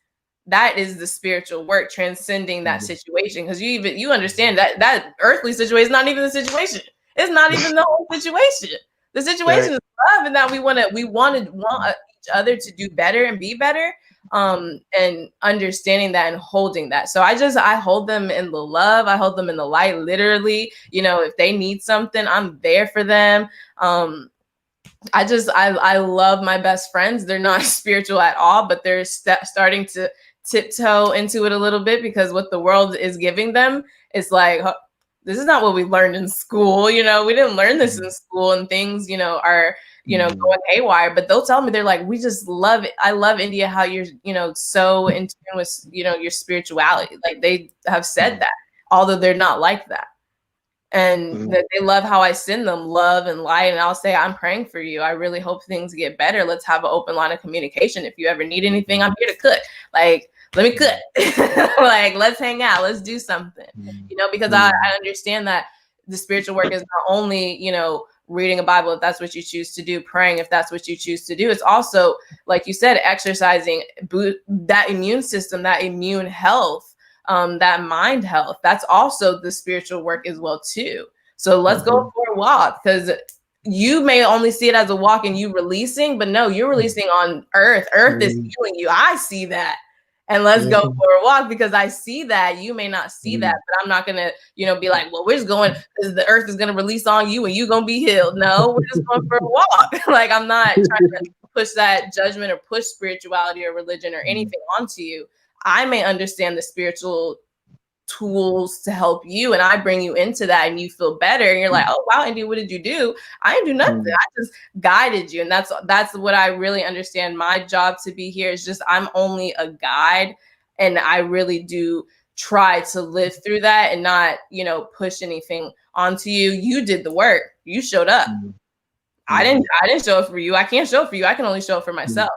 [SPEAKER 3] the spiritual work, transcending that situation. Because you understand that earthly situation is not even the situation. It's not even the whole situation. The situation is love, and that we want each other to do better and be better. And understanding that and holding that. So I hold them in the love. I hold them in the light, literally. You know, if they need something, I'm there for them. I love my best friends. They're not spiritual at all, but they're starting to tiptoe into it a little bit, because what the world is giving them is like, this is not what we learned in school. You know, we didn't learn this in school, and things, you know, are, you know, going haywire. But they'll tell me, they're like, we just love it. I love, India, how you're, you know, so in tune with, you know, your spirituality. Like, they have said that, although they're not like that. And that they love how I send them love and light. And I'll say, I'm praying for you. I really hope things get better. Let's have an open line of communication. If you ever need anything, I'm here to cook. Like, let me cook. Like, let's hang out. Let's do something. You know, because I understand that the spiritual work is not only, you know, reading a Bible, if that's what you choose to do, praying, if that's what you choose to do. It's also, like you said, exercising, that immune system, that immune health, that mind health. That's also the spiritual work as well too. So let's go for a walk, because you may only see it as a walk and you releasing, but no, you're releasing on earth. Earth is healing you. I see that. And let's go for a walk, because I see that. You may not see that, but I'm not going to, you know, be like, well, we're just going, because the earth is going to release on you and you're going to be healed. No, we're just going for a walk. Like, I'm not trying to push that judgment or push spirituality or religion or anything onto you. I may understand the spiritual tools to help you, and I bring you into that, and you feel better, and you're like, oh wow, Indy, what did you do? I didn't do nothing. I just guided you. And that's what I really understand my job to be here, is just, I'm only a guide, and I really do try to live through that and not, you know, push anything onto you. You did the work. You showed up. I didn't show up for you. I can't show up for you. I can only show up for myself.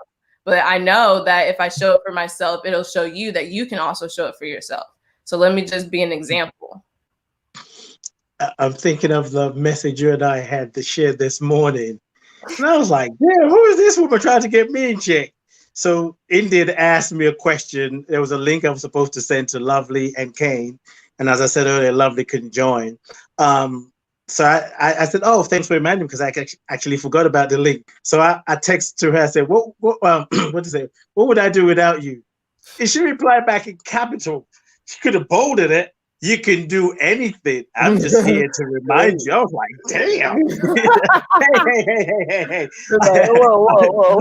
[SPEAKER 3] But I know that if I show up for myself, it'll show you that you can also show up for yourself. So let me just be an example.
[SPEAKER 2] I'm thinking of the message you and I had to share this morning. And I was like, damn, who is this woman trying to get me in check? So India asked me a question. There was a link I was supposed to send to Lovely and Kane. And as I said earlier, Lovely couldn't join. So I said, oh, thanks for reminding me, because I actually forgot about the link. So I texted to her. I said, what to say? What would I do without you? And she replied back in capital. She could have bolded it. You can do anything. I'm just here to remind you. I was like, damn. Hey. Whoa.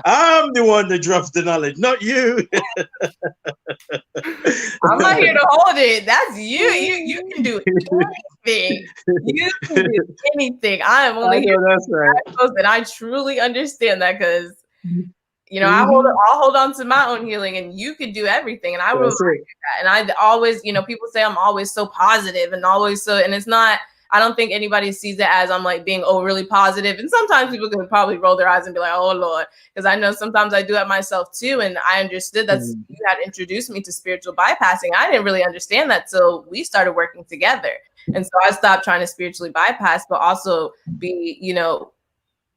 [SPEAKER 2] I'm the one that drops the knowledge, not you.
[SPEAKER 3] I'm not here to hold it. That's you. You can do anything. You can do anything. I am only here. That's right. And I truly understand that, because, you know, I'll hold on to my own healing, and you can do everything. And I will do that. And I always, you know, people say I'm always so positive and always so, and it's not, I don't think anybody sees it as I'm like being overly positive. And sometimes people can probably roll their eyes and be like, oh Lord, because I know sometimes I do it myself too. And I understood that you had introduced me to spiritual bypassing. I didn't really understand that till we started working together. And so I stopped trying to spiritually bypass, but also be, you know,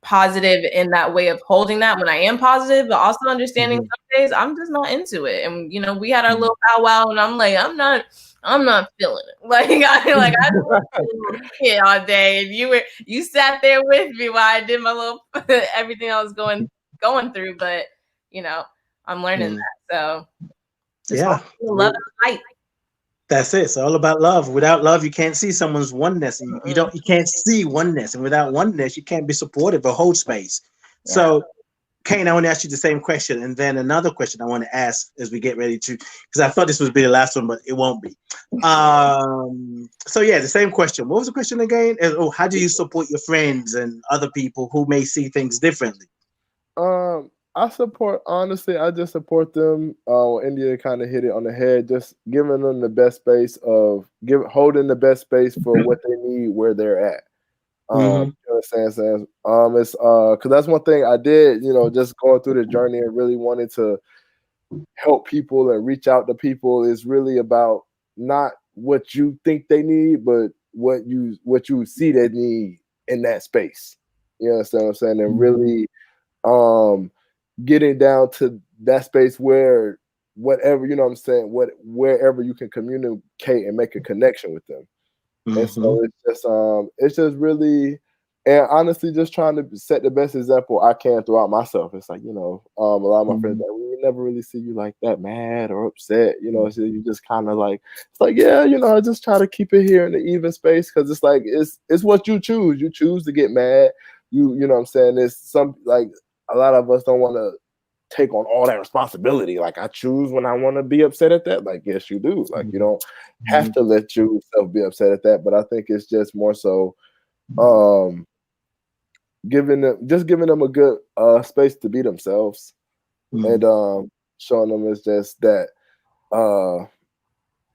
[SPEAKER 3] positive in that way of holding that when I am positive, but also understanding some days I'm just not into it. And, you know, we had our little powwow, and I'm like, I'm not feeling it. Like, I just kid all day, and you sat there with me while I did my little everything I was going through. But, you know, I'm learning that. So love and light.
[SPEAKER 2] That's it. It's all about love. Without love, you can't see someone's oneness. You can't see oneness. And without oneness, you can't be supportive or hold space. So Kane, I want to ask you the same question, and then another question I want to ask as we get ready to, because I thought this would be the last one, but it won't be. So yeah, the same question. What was the question again? Oh, how do you support your friends and other people who may see things differently?
[SPEAKER 4] I support, honestly, I just support them. India kind of hit it on the head, just giving them the best space holding the best space for what they need where they're at. You know what I'm saying? It's because that's one thing I did, just going through the journey and really wanted to help people and reach out to people is really about not what you think they need, but what you see they need in that space. You understand what I'm saying? And really getting down to that space where whatever, you know what I'm saying, wherever you can communicate and make a connection with them. And so it's just really, and honestly, just trying to set the best example I can throughout myself. It's like, a lot of my friends, like, we never really see you like that mad or upset, so you just kind of like, it's like, yeah, I just try to keep it here in the even space, because it's like, it's what you choose. You choose to get mad. You know what I'm saying? It's some, like, a lot of us don't want to take on all that responsibility. Like, I choose when I want to be upset at that. Like, yes, you do. Like, you don't have to let yourself be upset at that. But I think it's just more so giving them a good space to be themselves, and showing them it's just that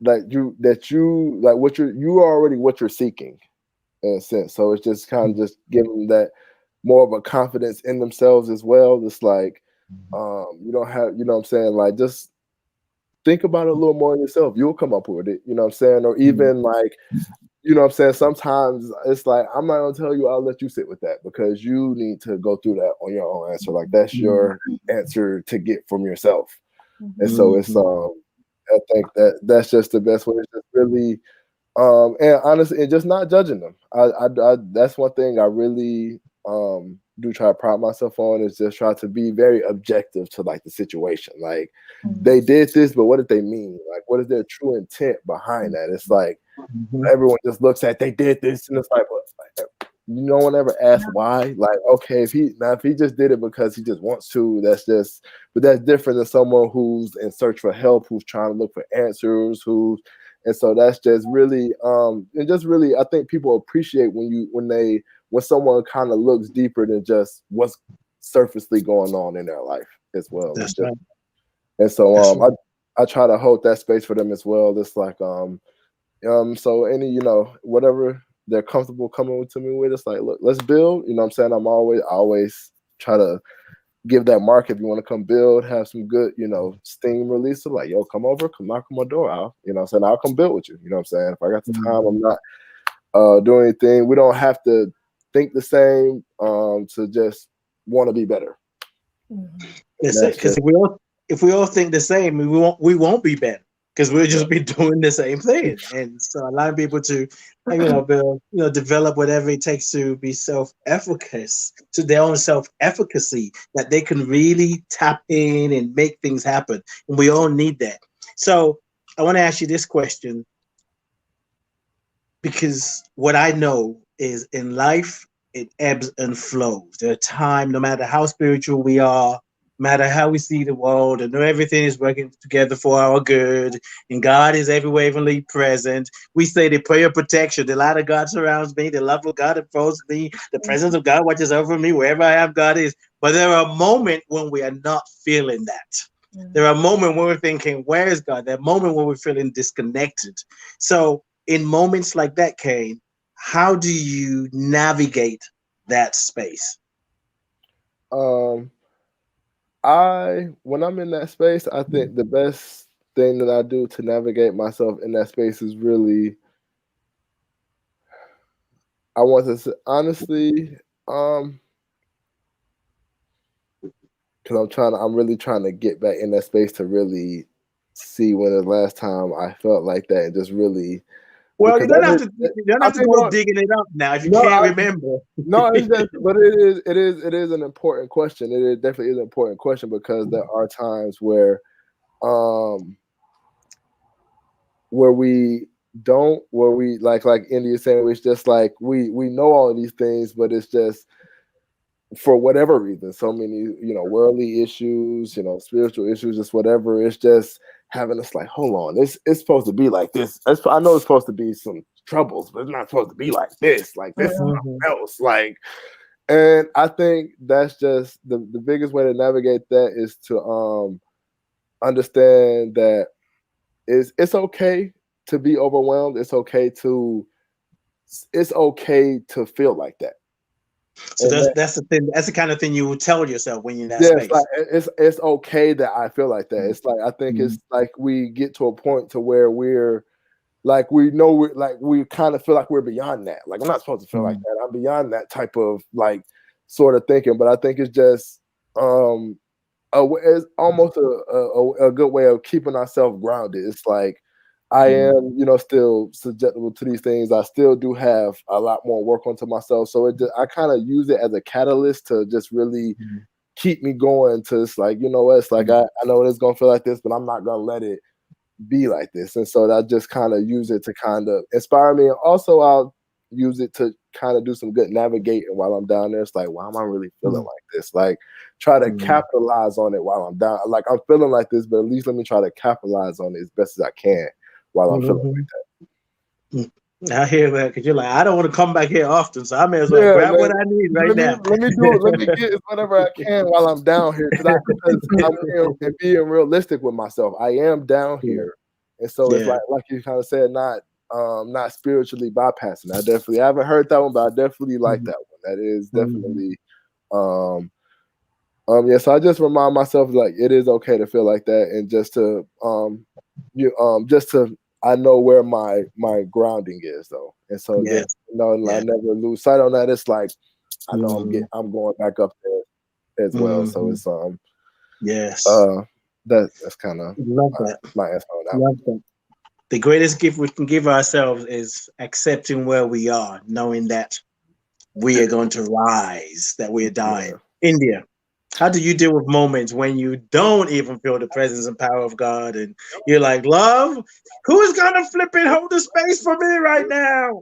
[SPEAKER 4] you like what you are already what you're seeking, in a sense. So it's just kind of just giving them that more of a confidence in themselves as well. It's like you don't have, you know what I'm saying, like, just think about it a little more yourself. You'll come up with it, you know what I'm saying? Or even like, you know what I'm saying, sometimes it's like, I'm not gonna tell you, I'll let you sit with that, because you need to go through that on your own answer. Like, that's your answer to get from yourself. And so it's I think that's just the best way. It's just really and honestly, and just not judging them. I that's one thing I really do try to pride myself on, is just try to be very objective to, like, the situation. Like, they did this, but what did they mean? Like, what is their true intent behind that? It's like everyone just looks at, they did this, and it's like, well, no one ever asked why. Like, okay, if he just did it because he just wants to, but that's different than someone who's in search for help, who's trying to look for answers, and so that's just really and just really, I think people appreciate when someone kind of looks deeper than just what's surfacely going on in their life as well.
[SPEAKER 2] That's right.
[SPEAKER 4] And so I try to hold that space for them as well. It's like so any, whatever they're comfortable coming to me with, it's like, look, let's build. You know what I'm saying? I always try to give that mark. If you want to come build, have some good, steam release. So like, yo, come over, come knock on my door. I'll come build with you. You know what I'm saying? If I got the time, I'm not doing anything. We don't have to think the same to just want to be better.
[SPEAKER 2] That's it. Because if we all think the same, we won't be better, because we'll just be doing the same thing. And so allowing people to, develop whatever it takes to be self-efficacious, to their own self-efficacy, that they can really tap in and make things happen. And we all need that. So I want to ask you this question, because what I know is, in life, it ebbs and flows. There are times, no matter how spiritual we are, no matter how we see the world, and everything is working together for our good, and God is everywhere, evenly present. We say the prayer of protection, the light of God surrounds me, the love of God enfolds me, the presence of God watches over me, wherever I am, God is. But there are moments when we are not feeling that. There are moments when we're thinking, where is God? There are moments when we're feeling disconnected. So in moments like that, Kane, how do you navigate that space?
[SPEAKER 4] When I'm in that space, I think the best thing that I do to navigate myself in that space is really, I want to say, honestly, because I'm really trying to get back in that space to really see when the last time I felt like that, and just really.
[SPEAKER 2] Well, you don't have to go digging it up now if you can't remember.
[SPEAKER 4] No, it's just, but it is an important question. It definitely is an important question, because there are times where we like India saying, it's just like we know all of these things, but it's just for whatever reason, so many, worldly issues, spiritual issues, just whatever. It's just having us like, hold on, it's supposed to be like this. I know it's supposed to be some troubles, but it's not supposed to be like this. Like this is something else. Like, and I think that's just the biggest way to navigate that is to understand that it's okay to be overwhelmed. It's okay to feel like that.
[SPEAKER 2] So that's the thing. That's the kind of thing you would tell yourself when you're in that space.
[SPEAKER 4] Like, it's okay that I feel like that. It's like, I think it's like we get to a point to where we're like, we kind of feel like we're beyond that. Like, I'm not supposed to feel like that. I'm beyond that type of like sort of thinking. But I think it's just it's almost a good way of keeping ourselves grounded. It's like, I am, still susceptible to these things. I still do have a lot more work onto myself. So I kind of use it as a catalyst to just really keep me going. To it's like, it's like, I know it's going to feel like this, but I'm not going to let it be like this. And so I just kind of use it to kind of inspire me. And also I'll use it to kind of do some good navigating while I'm down there. It's like, why am I really feeling like this? Like, try to capitalize on it while I'm down. Like, I'm feeling like this, but at least let me try to capitalize on it as best as I can while I'm feeling like that.
[SPEAKER 2] I hear that, because you're like, I don't want to come back here often, so I may as well grab what I need now.
[SPEAKER 4] Let me do it. Let me get whatever I can while I'm down here, because I'm being realistic with myself. I am down here, and so it's like you kind of said, not spiritually bypassing. I haven't heard that one, but I definitely like that one. That is definitely so I just remind myself, like, it is okay to feel like that, and just to I know where my grounding is, though, and so I never lose sight on that. It's like, I know I'm going back up there as well. So it's that's kind of my answer on that.
[SPEAKER 2] That. The greatest gift we can give ourselves is accepting where we are, knowing that we are going to rise, that we are dying. India, how do you deal with moments when you don't even feel the presence and power of God, and you're like, love, who is gonna flip and hold the space for me right now?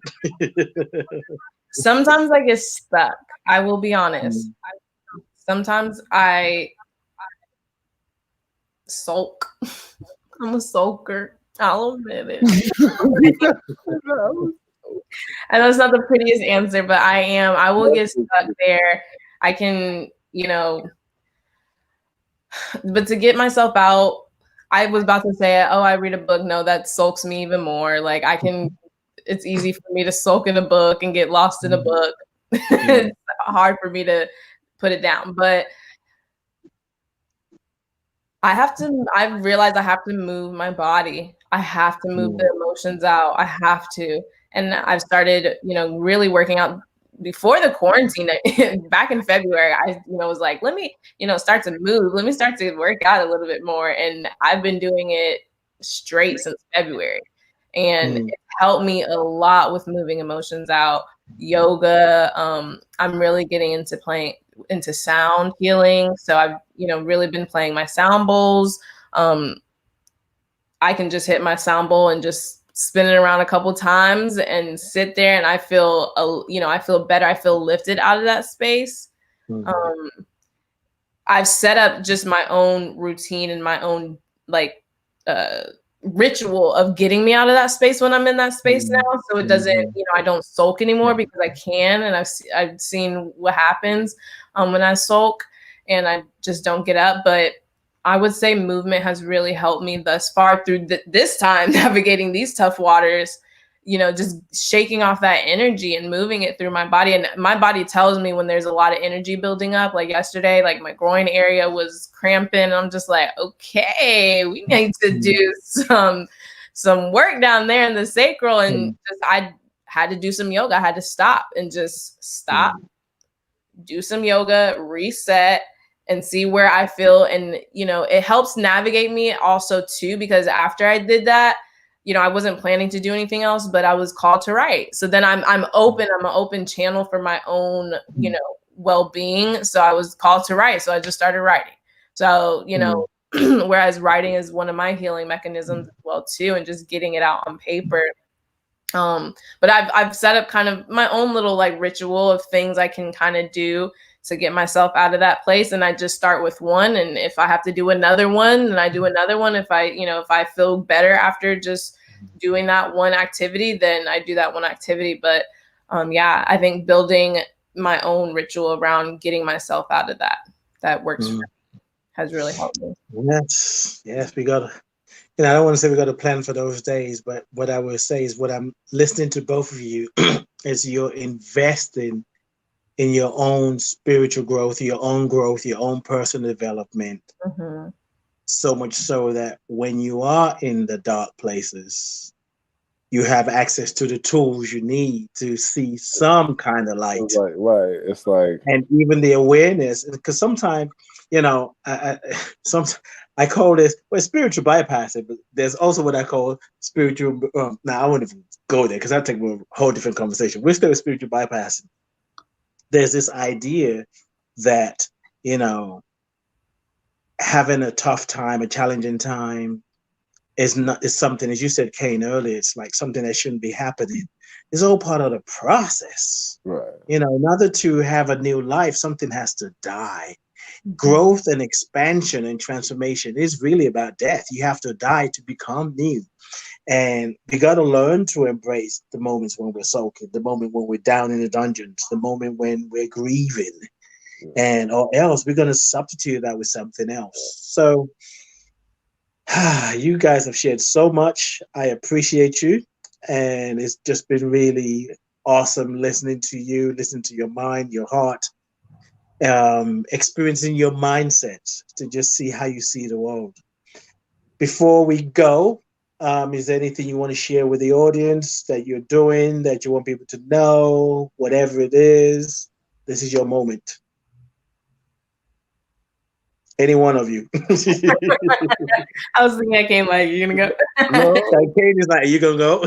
[SPEAKER 3] Sometimes I get stuck. I will be honest. Sometimes I sulk. I'm a sulker. I'll admit it. I know it's not the prettiest answer, but I am. I will get stuck there. I can, but to get myself out, I was about to say, oh, I read a book. No, that sulks me even more. Like, it's easy for me to sulk in a book and get lost in a book. It's hard for me to put it down, but I've realized I have to move my body. I have to move the emotions out. I have to. And I've started, really working out before the quarantine. Back in February, I, was like, let me, start to move. Let me start to work out a little bit more. And I've been doing it straight since February. And it helped me a lot with moving emotions out. Yoga. I'm really getting into sound healing. So I've, really been playing my sound bowls. I can just hit my sound bowl and just spin it around a couple times and sit there, and I feel, I feel better. I feel lifted out of that space. I've set up just my own routine and my own ritual of getting me out of that space when I'm in that space now. So it doesn't, I don't sulk anymore, because I can, and I've seen what happens when I sulk and I just don't get up. But I would say movement has really helped me thus far through this time, navigating these tough waters, just shaking off that energy and moving it through my body. And my body tells me when there's a lot of energy building up. Like yesterday, like my groin area was cramping. I'm just like, okay, we need to do some work down there in the sacral. And I had to do some yoga. I had to stop and just stop, do some yoga, reset, and see where I feel. And, it helps navigate me also too, because after I did that, I wasn't planning to do anything else, but I was called to write. So then I'm open. I'm an open channel for my own, well-being. So I was called to write. So I just started writing. So, whereas writing is one of my healing mechanisms as well too, and just getting it out on paper. But I've set up kind of my own little ritual of things I can kind of do to get myself out of that place. And I just start with one. And if I have to do another one, then I do another one. If I feel better after just doing that one activity, then I do that one activity. But I think building my own ritual around getting myself out of that works for me has really helped me.
[SPEAKER 2] Yes, we got, I don't want to say we got a plan for those days, but what I will say is what I'm listening to both of you is you're investing in your own spiritual growth, your own personal development. So much so that when you are in the dark places, you have access to the tools you need to see some kind of light.
[SPEAKER 4] Right. It's like,
[SPEAKER 2] and even the awareness, because sometimes, I call this spiritual bypassing, but there's also what I call spiritual. Now I won't even go there because I take a whole different conversation. We're still spiritual bypassing. There's this idea that, having a tough time, a challenging time, is something, as you said, Kane, earlier, it's like something that shouldn't be happening. It's all part of the process.
[SPEAKER 4] right.
[SPEAKER 2] In order to have a new life, something has to die. Growth and expansion and transformation is really about death. You have to die to become new. And we got to learn to embrace the moments when we're sulking, the moment when we're down in the dungeons, the moment when we're grieving, or else we're going to substitute that with something else. So you guys have shared so much. I appreciate you. And it's just been really awesome listening to you, listening to your mind, your heart, experiencing your mindset to just see how you see the world. Before we go, is there anything you want to share with the audience that you're doing, that you want people to know, whatever it is? This is your moment. Any one of you.
[SPEAKER 3] I was thinking, I came like, you're going to go?
[SPEAKER 4] No.
[SPEAKER 2] Kate is like, you going to go?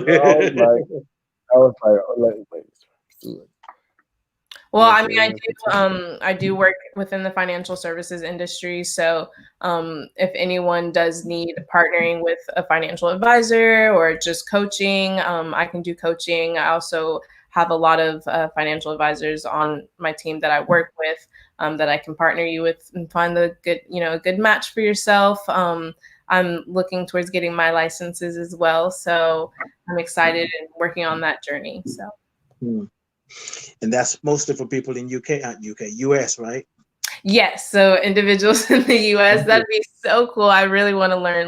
[SPEAKER 4] I was like,
[SPEAKER 3] Well, I mean, I do work within the financial services industry. So if anyone does need partnering with a financial advisor or just coaching, I can do coaching. I also have a lot of financial advisors on my team that I work with that I can partner you with and find a good match for yourself. I'm looking towards getting my licenses as well. So I'm excited and working on that journey. So.
[SPEAKER 2] And that's mostly for people in US, right?
[SPEAKER 3] Yes. So individuals in the US, that'd be so cool. I really want to learn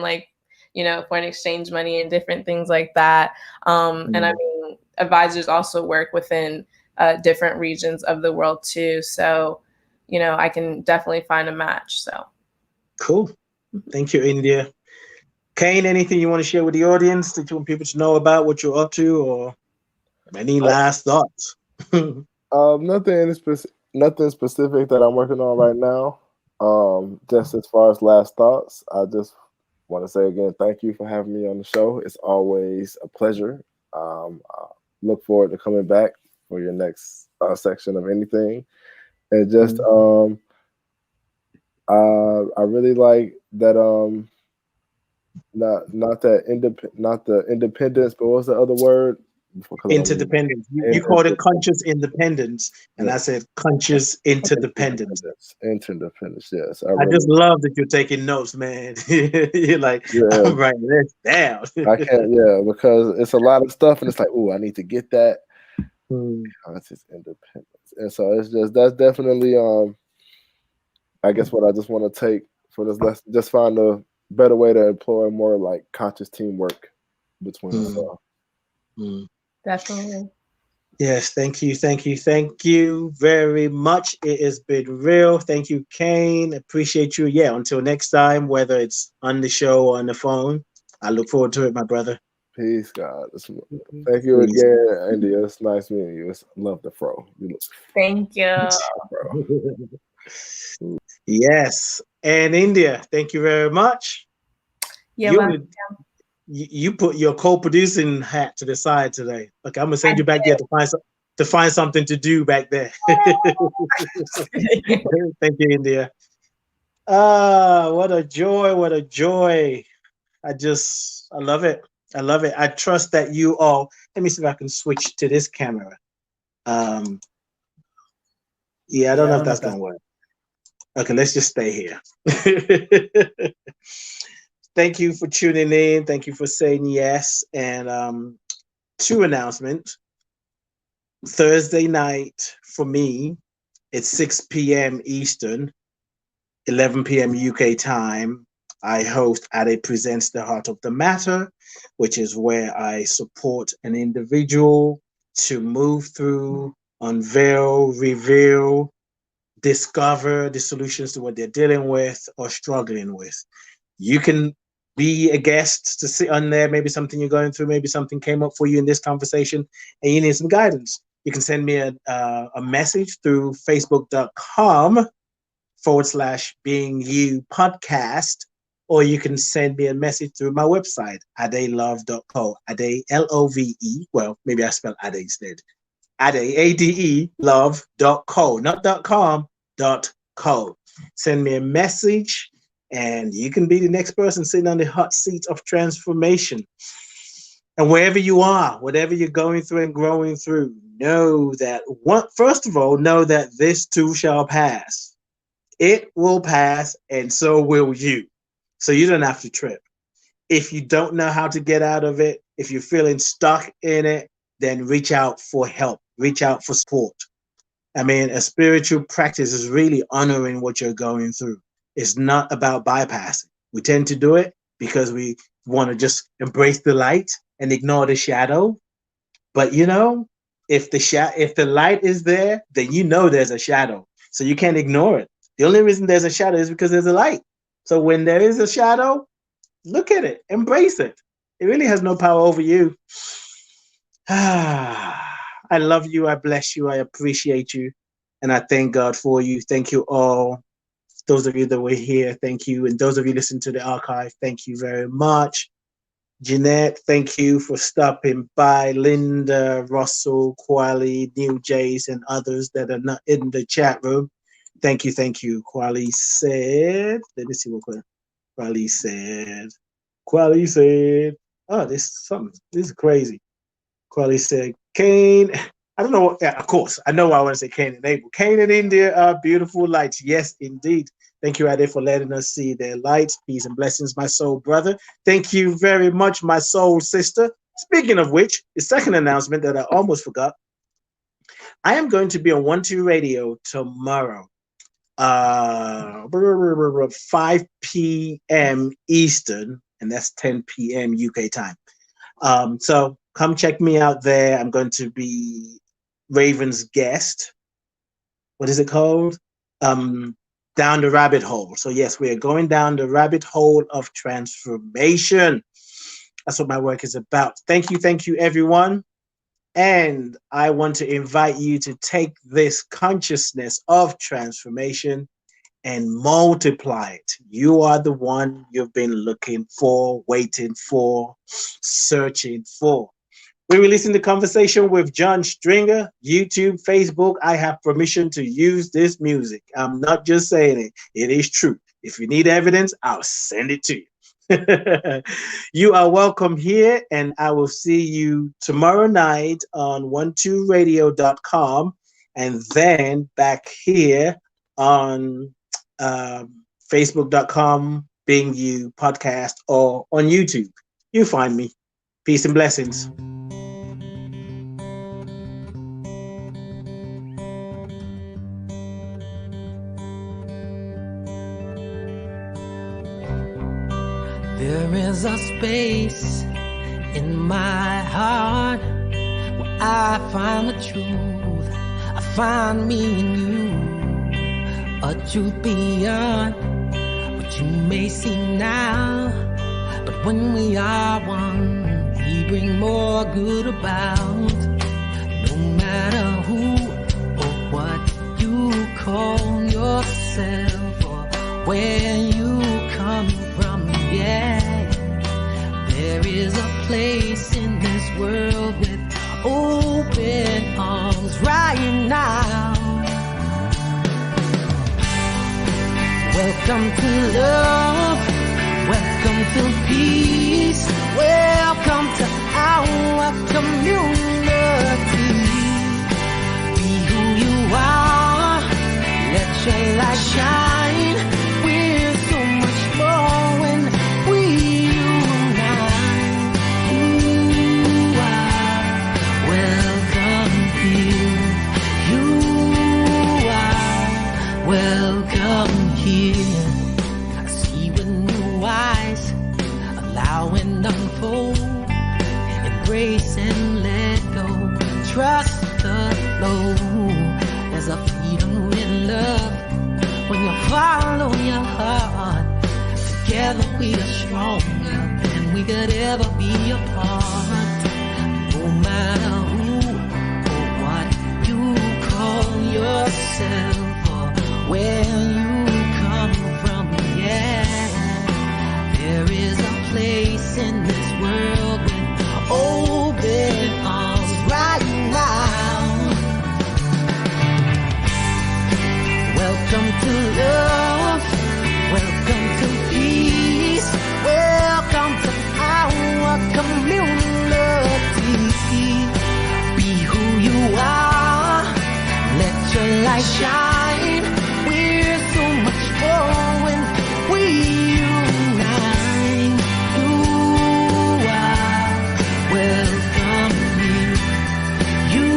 [SPEAKER 3] foreign exchange money and different things like that. And I mean, advisors also work within different regions of the world too. So, I can definitely find a match. So
[SPEAKER 2] cool. Thank you, India. Kane, anything you want to share with the audience that you want people to know about what you're up to, or any last thoughts?
[SPEAKER 4] Nothing specific that I'm working on right now. Just as far as last thoughts, I just want to say again, thank you for having me on the show. It's always a pleasure. I look forward to coming back for your next section of anything. And just I really like that not the independence, but what's the other word?
[SPEAKER 2] Interdependence. You called it conscious independence, and I said conscious interdependence.
[SPEAKER 4] Interdependence, yes.
[SPEAKER 2] I just love that you're taking notes, man. You're like, I'm writing this down.
[SPEAKER 4] I can't, because it's a lot of stuff, and it's like, oh, I need to get that. Conscious independence, and so that's definitely I guess what I just want to take for this lesson. Just find a better way to employ more like conscious teamwork between us.
[SPEAKER 3] Definitely.
[SPEAKER 2] Yes, thank you very much. It has been real. Thank you, Kane. Appreciate you. Yeah, until next time, whether it's on the show or on the phone, I look forward to it, my brother.
[SPEAKER 4] Peace, God. Thank you again, India. It's nice meeting you. Love the fro.
[SPEAKER 3] Thank you.
[SPEAKER 2] Yes, and India, thank you very much. You put your co-producing hat to the side today. Okay, I'm gonna send you back there to find something to do back there. Thank you, India. What a joy. I love it. I trust that you all, let me see if I can switch to this camera. Yeah, I don't know if that's going to work. Okay, let's just stay here. Thank you for tuning in. Thank you for saying yes. And 2 announcements. Thursday night for me, it's 6 p.m. Eastern, 11 p.m. UK time. I host Ade Presents The Heart of the Matter, which is where I support an individual to move through, unveil, reveal, discover the solutions to what they're dealing with or struggling with. You can be a guest to sit on there, maybe something you're going through, maybe something came up for you in this conversation and you need some guidance. You can send me a message through facebook.com/being you podcast, or you can send me a message through my website, adelove.co. Ade, L-O-V-E. Well, maybe I spelled Ade instead. Ade, A-D-E, love.co, not .com, .co. Send me a message and you can be the next person sitting on the hot seat of transformation. And wherever you are, whatever you're going through and growing through, know that first of all, know that this too shall pass. It will pass, and so will you. So you don't have to trip. If you don't know how to get out of it, if you're feeling stuck in it, then reach out for help, reach out for support. I mean, a spiritual practice is really honoring what you're going through. It's not about bypassing. We tend to do it because we want to just embrace the light and ignore the shadow. But you know, if the light is there, then you know there's a shadow. So you can't ignore it. The only reason there's a shadow is because there's a light. So when there is a shadow, look at it, embrace it. It really has no power over you. I love you. I bless you. I appreciate you. And I thank God for you. Thank you all. Those of you that were here, thank you. And those of you listening to the archive, thank you very much. Jeanette, thank you for stopping by. Linda, Russell, Kwali, New Jays, and others that are not in the chat room. Thank you, thank you. Kwali said, let me see what Kwali said. Kwali said, oh, this is crazy. Kwali said, Kane, I don't know. Yeah, of course, I know I want to say Kane and Abel. Kane and India are beautiful lights. Yes, indeed. Thank you, Ade, for letting us see their lights. Peace and blessings, my soul brother. Thank you very much, my soul sister. Speaking of which, the second announcement that I almost forgot. I am going to be on 1-2 Radio tomorrow. 5 p.m. Eastern, and that's 10 p.m. UK time. So come check me out there. I'm going to be Raven's guest. What is it called? Down the rabbit hole. So yes, we are going down the rabbit hole of transformation. That's what my work is about. Thank you, everyone. And I want to invite you to take this consciousness of transformation and multiply it. You are the one you've been looking for, waiting for, searching for. We're releasing the conversation with John Stringer, YouTube, Facebook. I have permission to use this music. I'm not just saying it. It is true. If you need evidence, I'll send it to you. You are welcome here, and I will see you tomorrow night on 12radio.com and then back here on facebook.com, Being You podcast, or on YouTube. You find me. Peace and blessings.
[SPEAKER 1] There is a space in my heart where I find the truth. I find me in you, a truth beyond what you may see now. But when we are one, we bring more good about. No matter who or what you call yourself or where you come from, yeah, there is a place in this world with open arms right now. Welcome to love, welcome to peace, welcome to our community. Be who you are, light shine. We're so much more when we unite. You are welcome here. You are welcome here. I see with new eyes, allowing unfold, embrace and let go, trust the flow. There's a freedom in love when you follow your heart. Together we are stronger than we could ever be apart. No matter who or what you call yourself or where you come from, yeah, there is a place in this world with open arms right now. Welcome to love, welcome to peace, welcome to our community. Be who you are, let your light shine. We're so much more when we unite. You are welcome here. You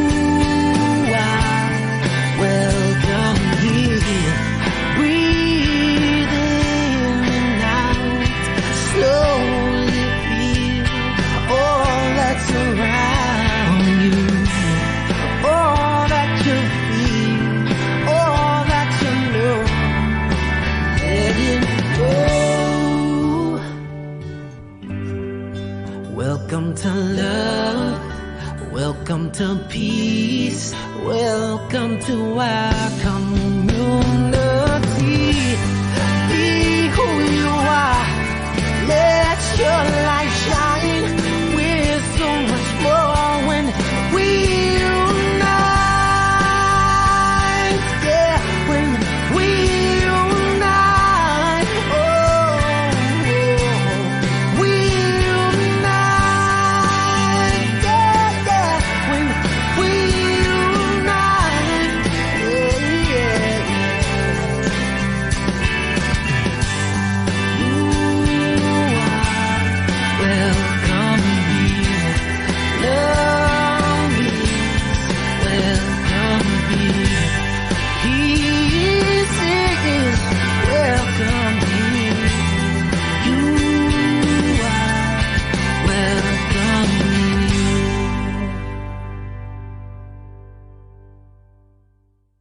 [SPEAKER 1] are welcome here. Breathe in and out, slowly feel all that's around you, all that you feel, all that you know. Let it go. Welcome to love, welcome to peace, welcome to our community. Be who you are, let your